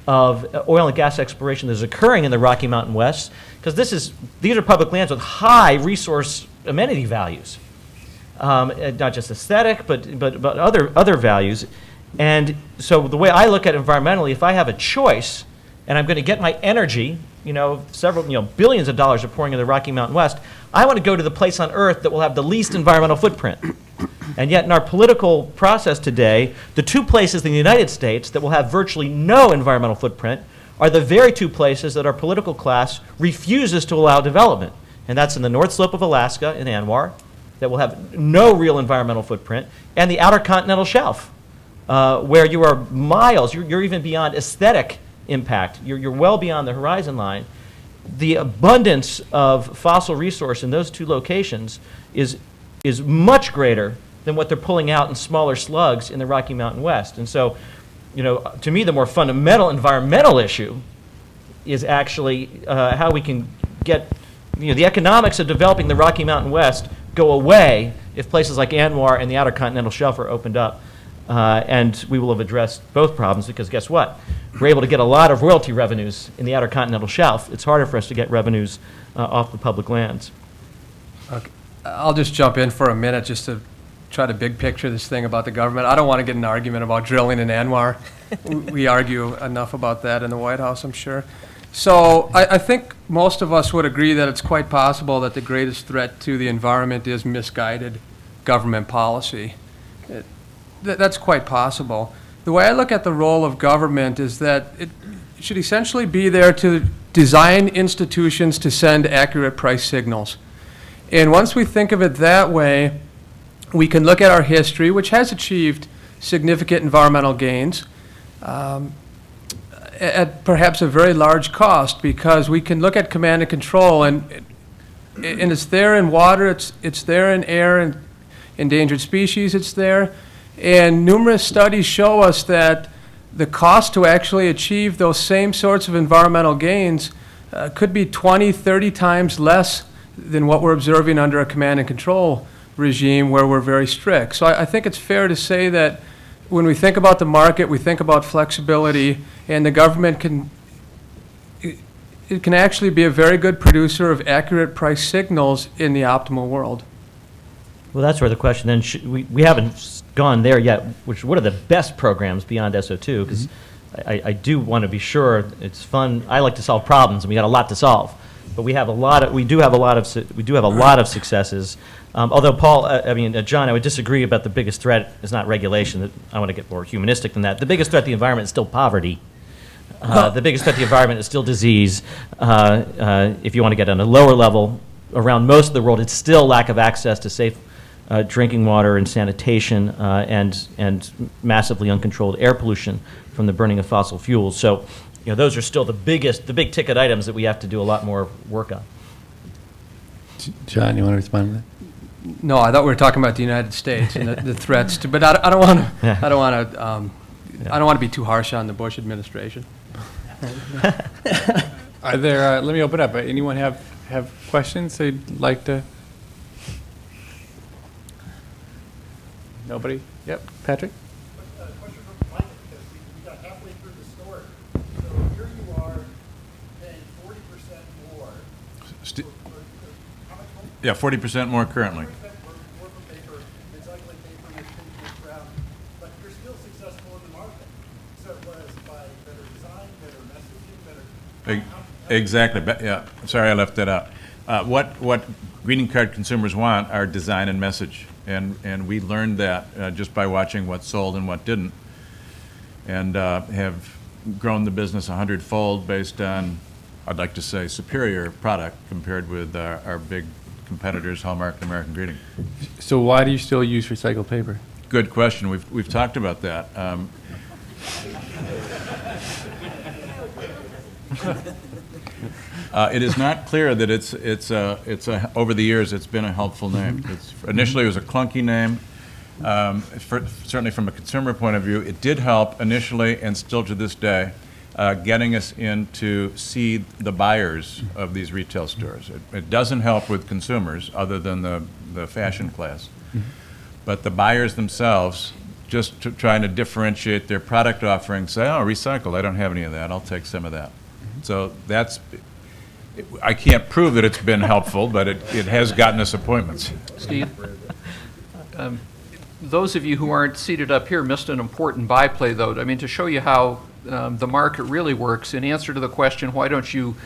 of oil and gas exploration that is occurring in the Rocky Mountain West, because these are public lands with high resource amenity values, not just aesthetic, but other values. And so the way I look at it environmentally, if I have a choice and I'm going to get my energy, several billions of dollars are pouring into the Rocky Mountain West, I want to go to the place on Earth that will have the least environmental footprint. And yet in our political process today, the two places in the United States that will have virtually no environmental footprint are the very two places that our political class refuses to allow development. And that's in the North Slope of Alaska in ANWR, that will have no real environmental footprint, and the Outer Continental Shelf, where you are miles, you're even beyond aesthetic impact. You're well beyond the horizon line. The abundance of fossil resource in those two locations is much greater than what they're pulling out in smaller slugs in the Rocky Mountain West. And so, to me, the more fundamental environmental issue is actually how we can get, the economics of developing the Rocky Mountain West go away if places like ANWR and the Outer Continental Shelf are opened up. And we will have addressed both problems, because guess what? We're able to get a lot of royalty revenues in the Outer Continental Shelf. It's harder for us to get revenues off the public lands. Okay. I'll just jump in for a minute just to try to big picture this thing about the government. I don't want to get in an argument about drilling in ANWR. We argue enough about that in the White House, I'm sure. So I think most of us would agree that it's quite possible that the greatest threat to the environment is misguided government policy. That's quite possible. The way I look at the role of government is that it should essentially be there to design institutions to send accurate price signals. And once we think of it that way, we can look at our history, which has achieved significant environmental gains at perhaps a very large cost, because we can look at command and control, and it's there in water, it's there in air, and endangered species, it's there. And numerous studies show us that the cost to actually achieve those same sorts of environmental gains could be 20, 30 times less than what we're observing under a command and control regime where we're very strict. So I think it's fair to say that when we think about the market, we think about flexibility, and the government can actually be a very good producer of accurate price signals in the optimal world. Well, that's where the question then, we haven't gone there yet, what are the best programs beyond SO2? Because I do want to be sure it's fun. I like to solve problems, and we got a lot to solve. But we have a lot of, we do have a lot of successes. Although Paul, John, I would disagree about the biggest threat is not regulation. I want to get more humanistic than that. The biggest threat to the environment is still poverty. The biggest threat to the environment is still disease. If you want to get on a lower level, around most of the world, it's still lack of access to safe drinking water and sanitation, and massively uncontrolled air pollution from the burning of fossil fuels. So, those are still the big ticket items that we have to do a lot more work on. John, you want to respond to that? No, I thought we were talking about the United States and the threats to, but I don't want to. Yeah. I don't want to. I don't want to be too harsh on the Bush administration. Are there? Let me open up. Anyone have questions they'd like to? Nobody? Yep. Patrick? Question for Mike, because we got halfway through the story. So here you are paying 40% more. How much more? Yeah, 40% more currently. 40% more for paper, recycling paper, which takes ground, but you're still successful in the market. So it was by better design, better messaging, better. Exactly. Yeah. Sorry, I left that out. What greeting card consumers want are design and message, and we learned that just by watching what sold and what didn't, and have grown the business 100-fold based on, I'd like to say, superior product compared with our big competitors, Hallmark and American Greeting. So why do you still use recycled paper? Good question. We've talked about that. It is not clear that it's over the years it's been a helpful name. Initially it was a clunky name. Certainly from a consumer point of view, it did help initially and still to this day, getting us in to see the buyers of these retail stores. It doesn't help with consumers other than the fashion class. But the buyers themselves, just trying to differentiate their product offering, say, oh, recycled, I don't have any of that, I'll take some of that. So I can't prove that it's been helpful, but it has gotten us appointments. Steve? Those of you who aren't seated up here missed an important byplay, though. I mean, to show you how the market really works, in answer to the question, why don't you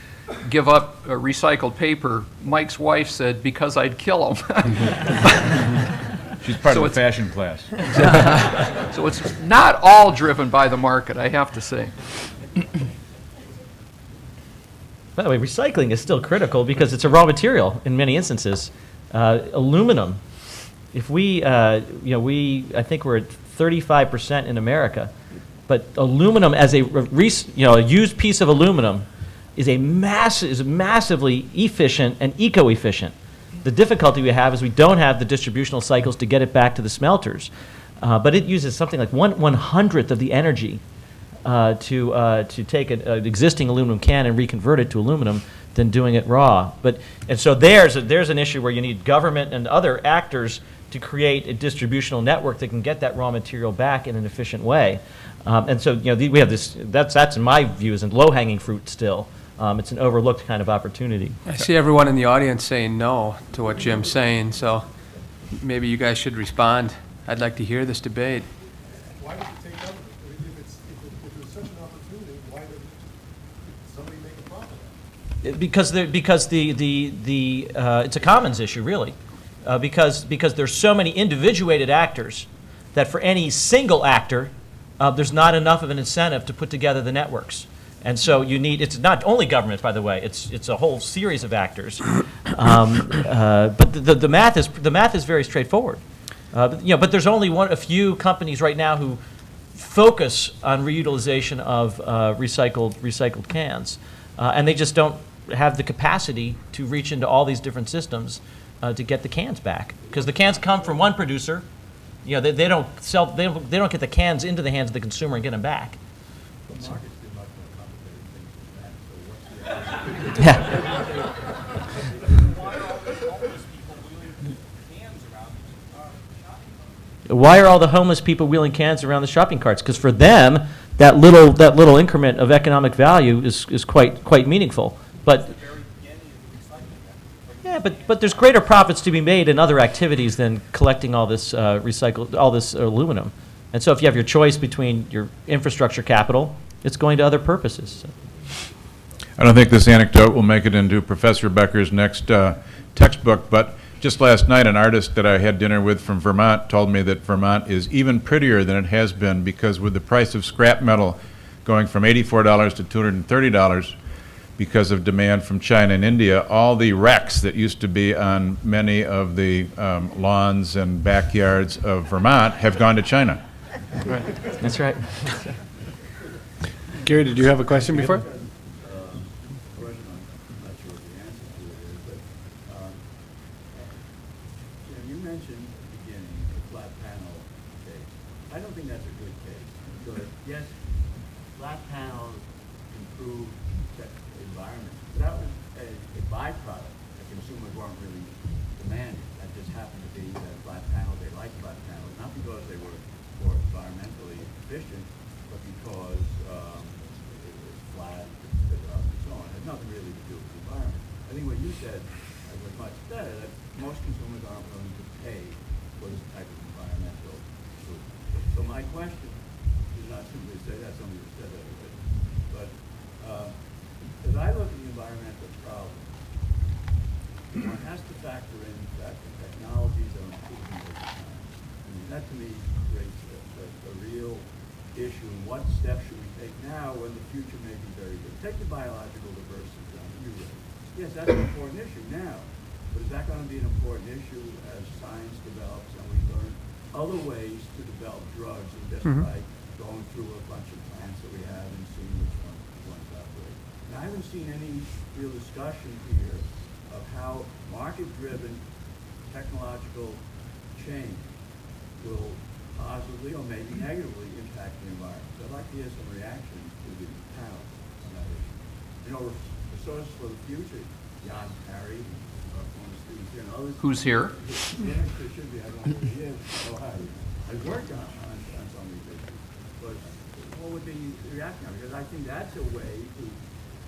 give up recycled paper, Mike's wife said, because I'd kill him. She's part of the fashion class. So it's not all driven by the market, I have to say. By the way, recycling is still critical because it's a raw material in many instances. Aluminum, if I think we're at 35% in America, but aluminum as a used piece of aluminum is massively efficient and eco-efficient. The difficulty we have is we don't have the distributional cycles to get it back to the smelters, but it uses something like 1/100th of the energy to take an existing aluminum can and reconvert it to aluminum than doing it raw. And so there's an issue where you need government and other actors to create a distributional network that can get that raw material back in an efficient way. And so we have this. That's in my view is a low-hanging fruit still. It's an overlooked kind of opportunity. I see everyone in the audience saying no to what Jim's saying, so maybe you guys should respond. I'd like to hear this debate. Why did you take up, if it's such an opportunity, why did somebody make a profit? Because it's a commons issue, really. Because there's so many individuated actors that for any single actor, there's not enough of an incentive to put together the networks. And so it's not only government, by the way, it's a whole series of actors. But the math is very straightforward. But there's only a few companies right now who focus on reutilization of recycled cans, and they just don't have the capacity to reach into all these different systems to get the cans back, because the cans come from one producer. They don't get the cans into the hands of the consumer and get them back. Yeah. Why are all the homeless people wheeling cans around the shopping carts? Because for them, that little increment of economic value is quite meaningful. But yeah, but there's greater profits to be made in other activities than collecting all this aluminum. And so if you have your choice between your infrastructure capital, it's going to other purposes. So. I don't think this anecdote will make it into Professor Becker's next textbook, but just last night, an artist that I had dinner with from Vermont told me that Vermont is even prettier than it has been because with the price of scrap metal going from $84 to $230 because of demand from China and India, all the wrecks that used to be on many of the lawns and backyards of Vermont have gone to China. That's right. Gary, did you have a question before? Question, I'm not sure what the answer to it is, but you mentioned at the beginning the flat panel case. I don't think that's a good case. Because yes, flat panels improve the environment, but that was a byproduct that consumers weren't really demanding. That just happened to be that flat panel, they liked flat panels, not because they were more environmentally efficient, but because it was flat, stood up, and so on. It had nothing really to do with the environment. I think what you said was much better, that most consumers aren't willing to pay for this type of environmental solution. So my question is not simply to say that, somebody said that already, but as I look at the environmental problem, one has to factor in the fact that technologies are improving over time. I mean, that to me creates a real issue. And what steps should we take now when the future may be very good? Take the biological diversity down. Yes, that's an important issue now. But is that going to be an important issue as science develops and we learn other ways to develop drugs and just by going through a bunch of plants that we have and seeing which ones operate? Now, I haven't seen any real discussion here of how market-driven technological change will positively or maybe negatively impact the environment. So I'd like to hear some reaction to the panel on that issue. You know, resources for the future, Jan Parry, one of the students here, and others. Who's here? Yeah, there should be. I don't know who he is. Oh, hi. I worked on some of these issues. But what would be the reaction? Because I think that's a way to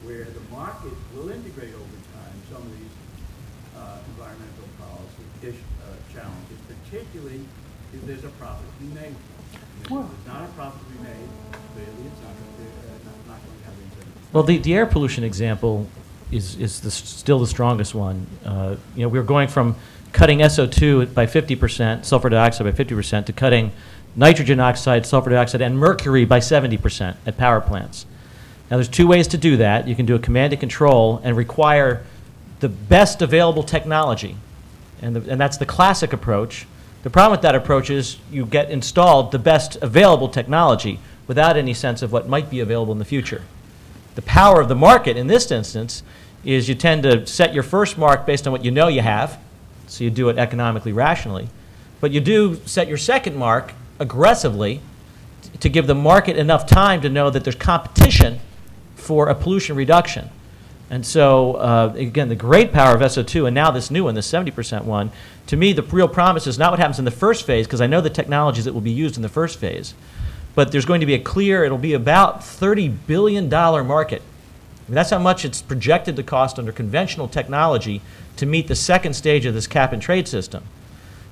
where the market will integrate over time some of these environmental policy challenges, particularly if there's a profit to be made. If there's not a profit to be made, clearly it's not going to have incentive. Well, the air pollution example is still the strongest one. We were going from cutting SO2 by 50%, sulfur dioxide by 50%, to cutting nitrogen oxide, sulfur dioxide, and mercury by 70% at power plants. Now, there's two ways to do that. You can do a command and control and require the best available technology, and that's the classic approach. The problem with that approach is you get installed the best available technology without any sense of what might be available in the future. The power of the market in this instance is you tend to set your first mark based on what you know you have, so you do it economically rationally, but you do set your second mark aggressively to give the market enough time to know that there's competition for a pollution reduction. And so, again, the great power of SO2, and now this new one, the 70% one, to me, the real promise is not what happens in the first phase, because I know the technologies that will be used in the first phase, but there's going to be it'll be about $30 billion market. I mean, that's how much it's projected to cost under conventional technology to meet the second stage of this cap and trade system.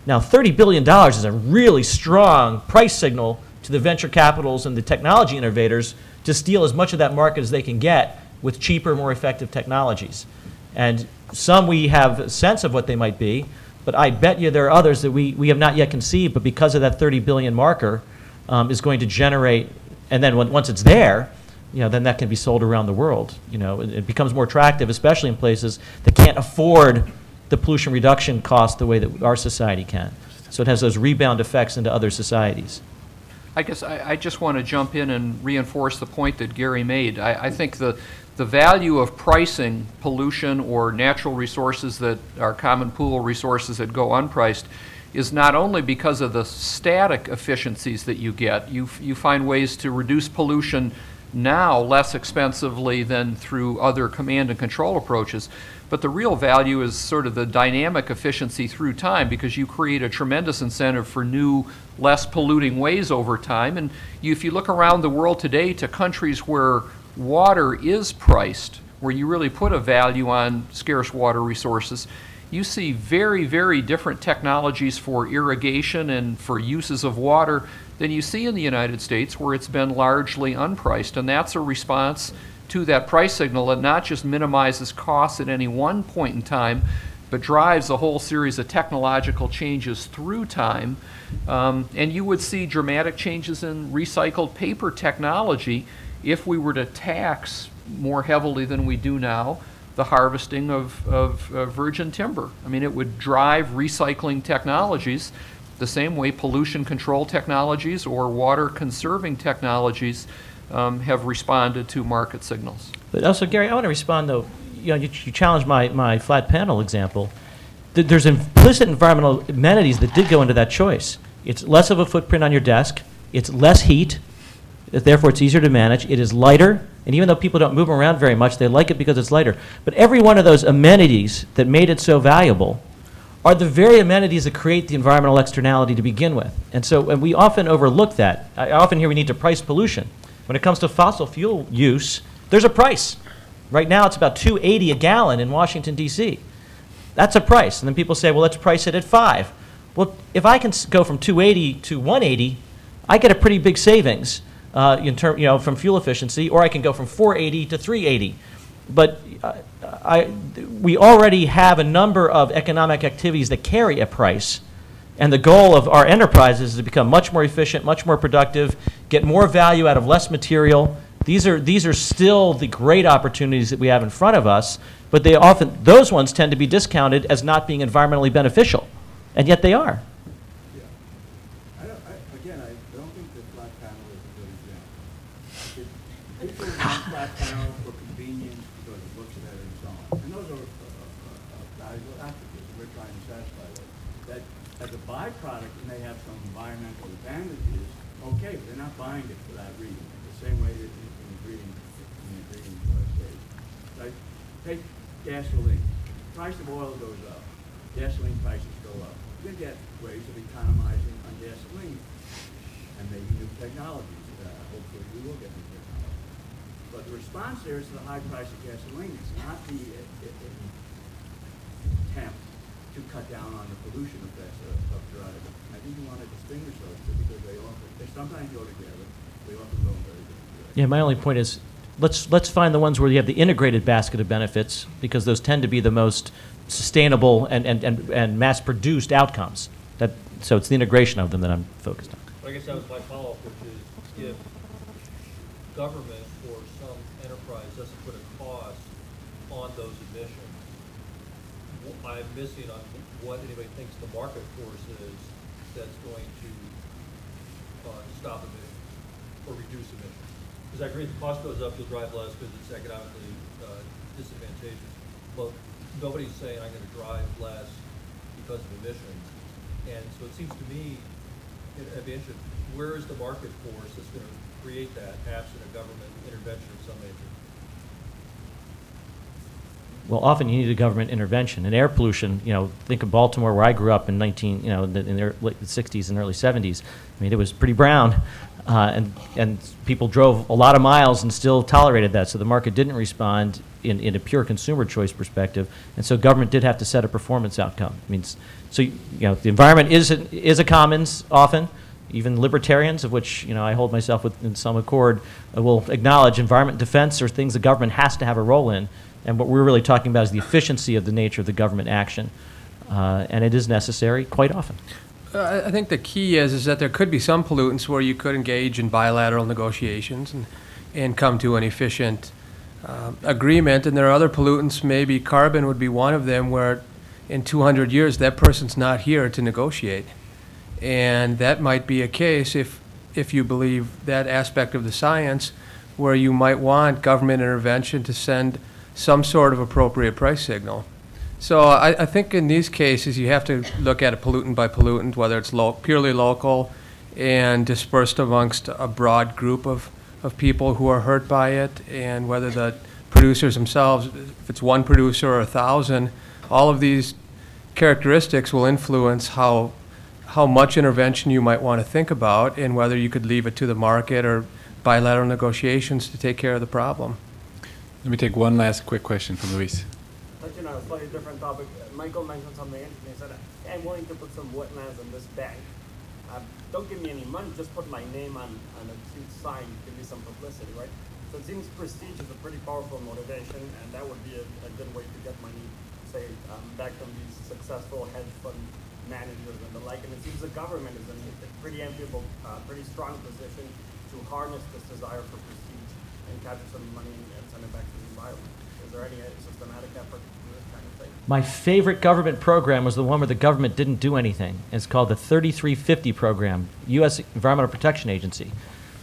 Now, $30 billion is a really strong price signal to the venture capitals and the technology innovators to steal as much of that market as they can get with cheaper, more effective technologies. And some we have a sense of what they might be, but I bet you there are others that we have not yet conceived, but because of that 30 billion marker is going to generate, and then once it's there, then that can be sold around the world. It becomes more attractive, especially in places that can't afford the pollution reduction cost the way that our society can. So it has those rebound effects into other societies. I guess I just want to jump in and reinforce the point that Gary made. I think the value of pricing pollution or natural resources that are common pool resources that go unpriced is not only because of the static efficiencies that you get. You find ways to reduce pollution now less expensively than through other command and control approaches. But the real value is sort of the dynamic efficiency through time, because you create a tremendous incentive for new, less polluting ways over time. And if you look around the world today to countries where water is priced, where you really put a value on scarce water resources, you see very, very different technologies for irrigation and for uses of water than you see in the United States, where it's been largely unpriced. And that's a response to that price signal that not just minimizes costs at any one point in time, but drives a whole series of technological changes through time. And you would see dramatic changes in recycled paper technology if we were to tax more heavily than we do now the harvesting of virgin timber. I mean, it would drive recycling technologies the same way pollution control technologies or water conserving technologies have responded to market signals. But also, Gary, I want to respond, though. You challenged my flat panel example. There's implicit environmental amenities that did go into that choice. It's less of a footprint on your desk. It's less heat. Therefore, it's easier to manage. It is lighter. And even though people don't move around very much, they like it because it's lighter. But every one of those amenities that made it so valuable are the very amenities that create the environmental externality to begin with. And we often overlook that. I often hear we need to price pollution. When it comes to fossil fuel use, there's a price. Right now, it's about $2.80 a gallon in Washington, D.C. That's a price. And then people say, well, let's price it at $5. Well, if I can go from $2.80 to $1.80, I get a pretty big savings from fuel efficiency, or I can go from $4.80 to $3.80. But we already have a number of economic activities that carry a price, and the goal of our enterprises is to become much more efficient, much more productive, get more value out of less material. These are still the great opportunities that we have in front of us, but those ones tend to be discounted as not being environmentally beneficial, and yet they are. I don't think the flat panel is a good example. People use flat panel for convenience because it looks better and so on. And those are valuable attributes we're trying to satisfy with. That as a byproduct, it may have some environmental advantages, okay, but they're not buying it for that reason. The same way that in the ingredient stage. Like, take gasoline. Price of oil goes up. Gasoline prices go up. You get ways of economizing on gasoline and maybe new technologies. Hopefully we will get new technology. But the response there is to the high price of gasoline. It's not the attempt to cut down on the pollution effects of driving. I think you want to distinguish those two because they sometimes go together. They often go in very different directions. Yeah, my only point is, let's find the ones where you have the integrated basket of benefits, because those tend to be the most sustainable and mass-produced outcomes. So it's the integration of them that I'm focused on. I guess that was my follow-up, which is if government or some enterprise doesn't put a cost on those emissions, I'm missing on what anybody thinks the market force is that's going to stop emissions or reduce emissions. Because I agree, the cost goes up, you'll drive less because it's economically disadvantageous. But nobody's saying I'm going to drive less because of emissions. And so it seems to me, I'd be interested, where is the market force that's going to create that absent a government intervention of some nature? Well, often you need a government intervention. And air pollution, think of Baltimore, where I grew up in late 60s and early 70s. I mean, it was pretty brown, and people drove a lot of miles and still tolerated that. So the market didn't respond in a pure consumer choice perspective, and so government did have to set a performance outcome. I mean, so the environment is a commons often. Even libertarians, of which I hold myself with in some accord, will acknowledge environment defense are things the government has to have a role in. And what we're really talking about is the efficiency of the nature of the government action. And it is necessary quite often. I think the key is that there could be some pollutants where you could engage in bilateral negotiations and come to an efficient agreement. And there are other pollutants, maybe carbon would be one of them, where in 200 years that person's not here to negotiate. And that might be a case if you believe that aspect of the science where you might want government intervention to send some sort of appropriate price signal. So I think in these cases you have to look at it pollutant by pollutant, whether it's purely local and dispersed amongst a broad group of people who are hurt by it, and whether the producers themselves, if it's one producer or 1,000, all of these characteristics will influence how much intervention you might want to think about, and whether you could leave it to the market or bilateral negotiations to take care of the problem. Let me take one last quick question from Luis. Touching on a slightly different topic, Michael mentioned something interesting. He said, hey, I'm willing to put some wetlands in this bank. Don't give me any money, just put my name on a cute sign, give me some publicity, right? So it seems prestige is a pretty powerful motivation, and that would be a good way to get money, say, back from these successful hedge fund managers and the like. And it seems the government is in a pretty enviable, pretty strong position to harness this desire for prestige and capture some money and send it back to the environment. Is there any systematic effort to do this kind of thing? My favorite government program was the one where the government didn't do anything. It's called the 3350 program, U.S. Environmental Protection Agency.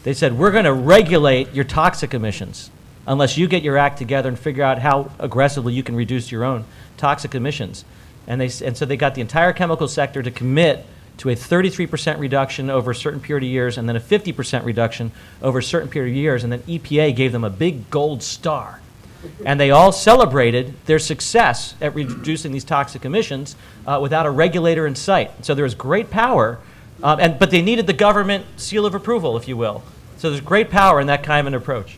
They said, we're going to regulate your toxic emissions unless you get your act together and figure out how aggressively you can reduce your own toxic emissions. And so they got the entire chemical sector to commit to a 33% reduction over a certain period of years, and then a 50% reduction over a certain period of years, and then EPA gave them a big gold star. And they all celebrated their success at reducing these toxic emissions without a regulator in sight. So there was great power, but they needed the government seal of approval, if you will. So there's great power in that kind of an approach.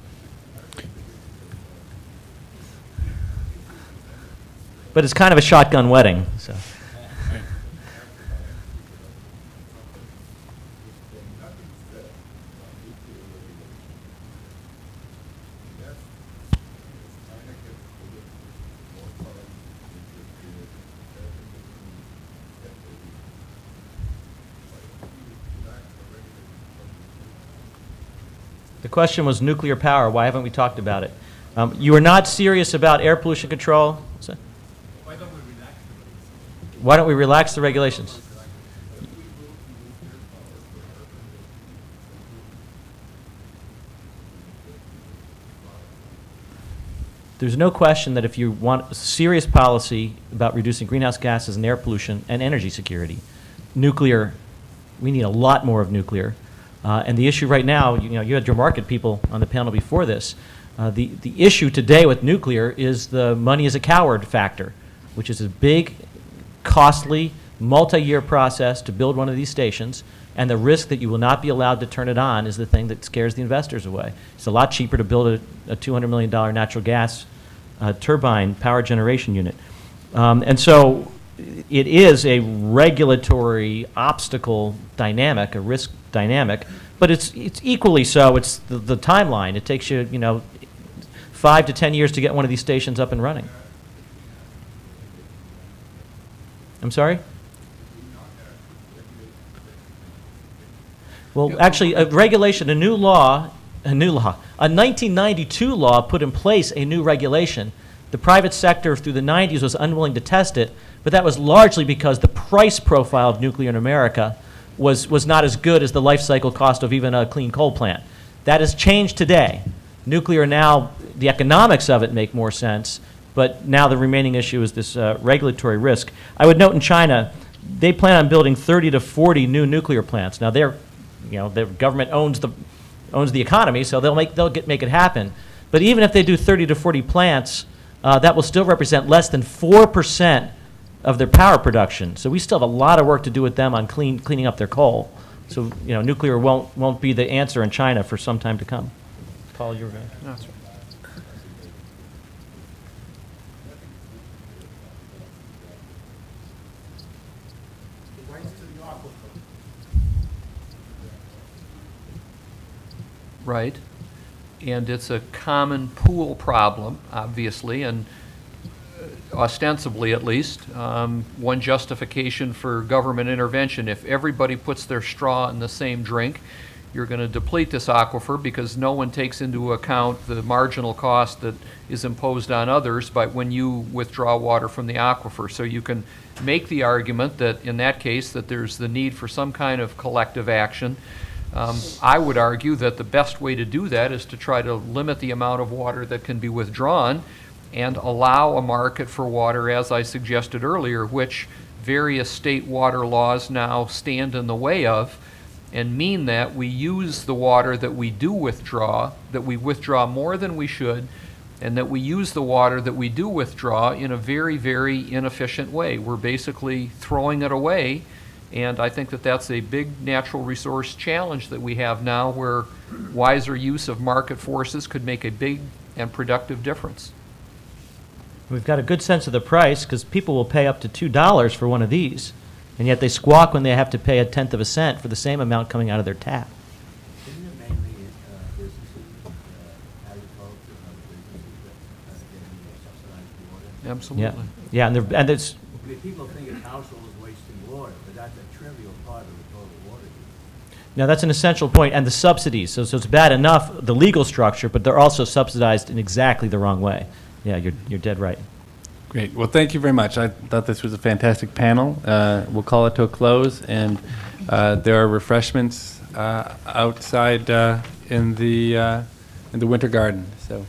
But it's kind of a shotgun wedding. So. The question was nuclear power. Why haven't we talked about it? You are not serious about air pollution control? So, why don't we relax the regulations? There's no question that if you want serious policy about reducing greenhouse gases and air pollution and energy security, nuclear, we need a lot more of nuclear. And the issue right now, you had your market people on the panel before this. The issue today with nuclear is the money is a coward factor, which is a big, costly, multi-year process to build one of these stations, and the risk that you will not be allowed to turn it on is the thing that scares the investors away. It's a lot cheaper to build a $200 million natural gas turbine power generation unit. And so it is a regulatory obstacle dynamic, a risk dynamic, but it's equally so. It's the timeline. It takes you, 5 to 10 years to get one of these stations up and running. I'm sorry? Well, actually, a regulation, a 1992 law put in place a new regulation. The private sector through the 90s was unwilling to test it, but that was largely because the price profile of nuclear in America was not as good as the life cycle cost of even a clean coal plant. That has changed today. Nuclear now, the economics of it make more sense, but now the remaining issue is this regulatory risk. I would note in China, they plan on building 30 to 40 new nuclear plants. Now their government owns the economy, so they'll make it happen. But even if they do 30 to 40 plants, that will still represent less than 4% of their power production. So we still have a lot of work to do with them on cleaning up their coal. So nuclear won't be the answer in China for some time to come. Paul, you were going to. No, that's right. Right. And it's a common pool problem, obviously, and ostensibly at least, one justification for government intervention. If everybody puts their straw in the same drink, you're going to deplete this aquifer because no one takes into account the marginal cost that is imposed on others by when you withdraw water from the aquifer. So you can make the argument that in that case that there's the need for some kind of collective action. I would argue that the best way to do that is to try to limit the amount of water that can be withdrawn and allow a market for water, as I suggested earlier, which various state water laws now stand in the way of, and mean that we use the water that we do withdraw, that we withdraw more than we should, and that we use the water that we do withdraw in a very, very inefficient way. We're basically throwing it away. And I think that that's a big natural resource challenge that we have now, where wiser use of market forces could make a big and productive difference. We've got a good sense of the price because people will pay up to $2 for one of these, and yet they squawk when they have to pay a tenth of a cent for the same amount coming out of their tap. Isn't it mainly businesses, agriculture, Absolutely. Yeah, and there's, I mean, people think of households wasting water, but that's a trivial part of the total water use. now that's an essential point, and the subsidies. So it's bad enough, the legal structure, but they're also subsidized in exactly the wrong way. Yeah, you're dead right. Great. Well, thank you very much. I thought this was a fantastic panel. We'll call it to a close, and there are refreshments outside in the winter garden. So,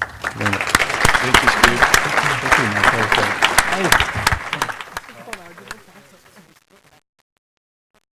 thank you very much. Thank you, Steve. Thank you, Michael.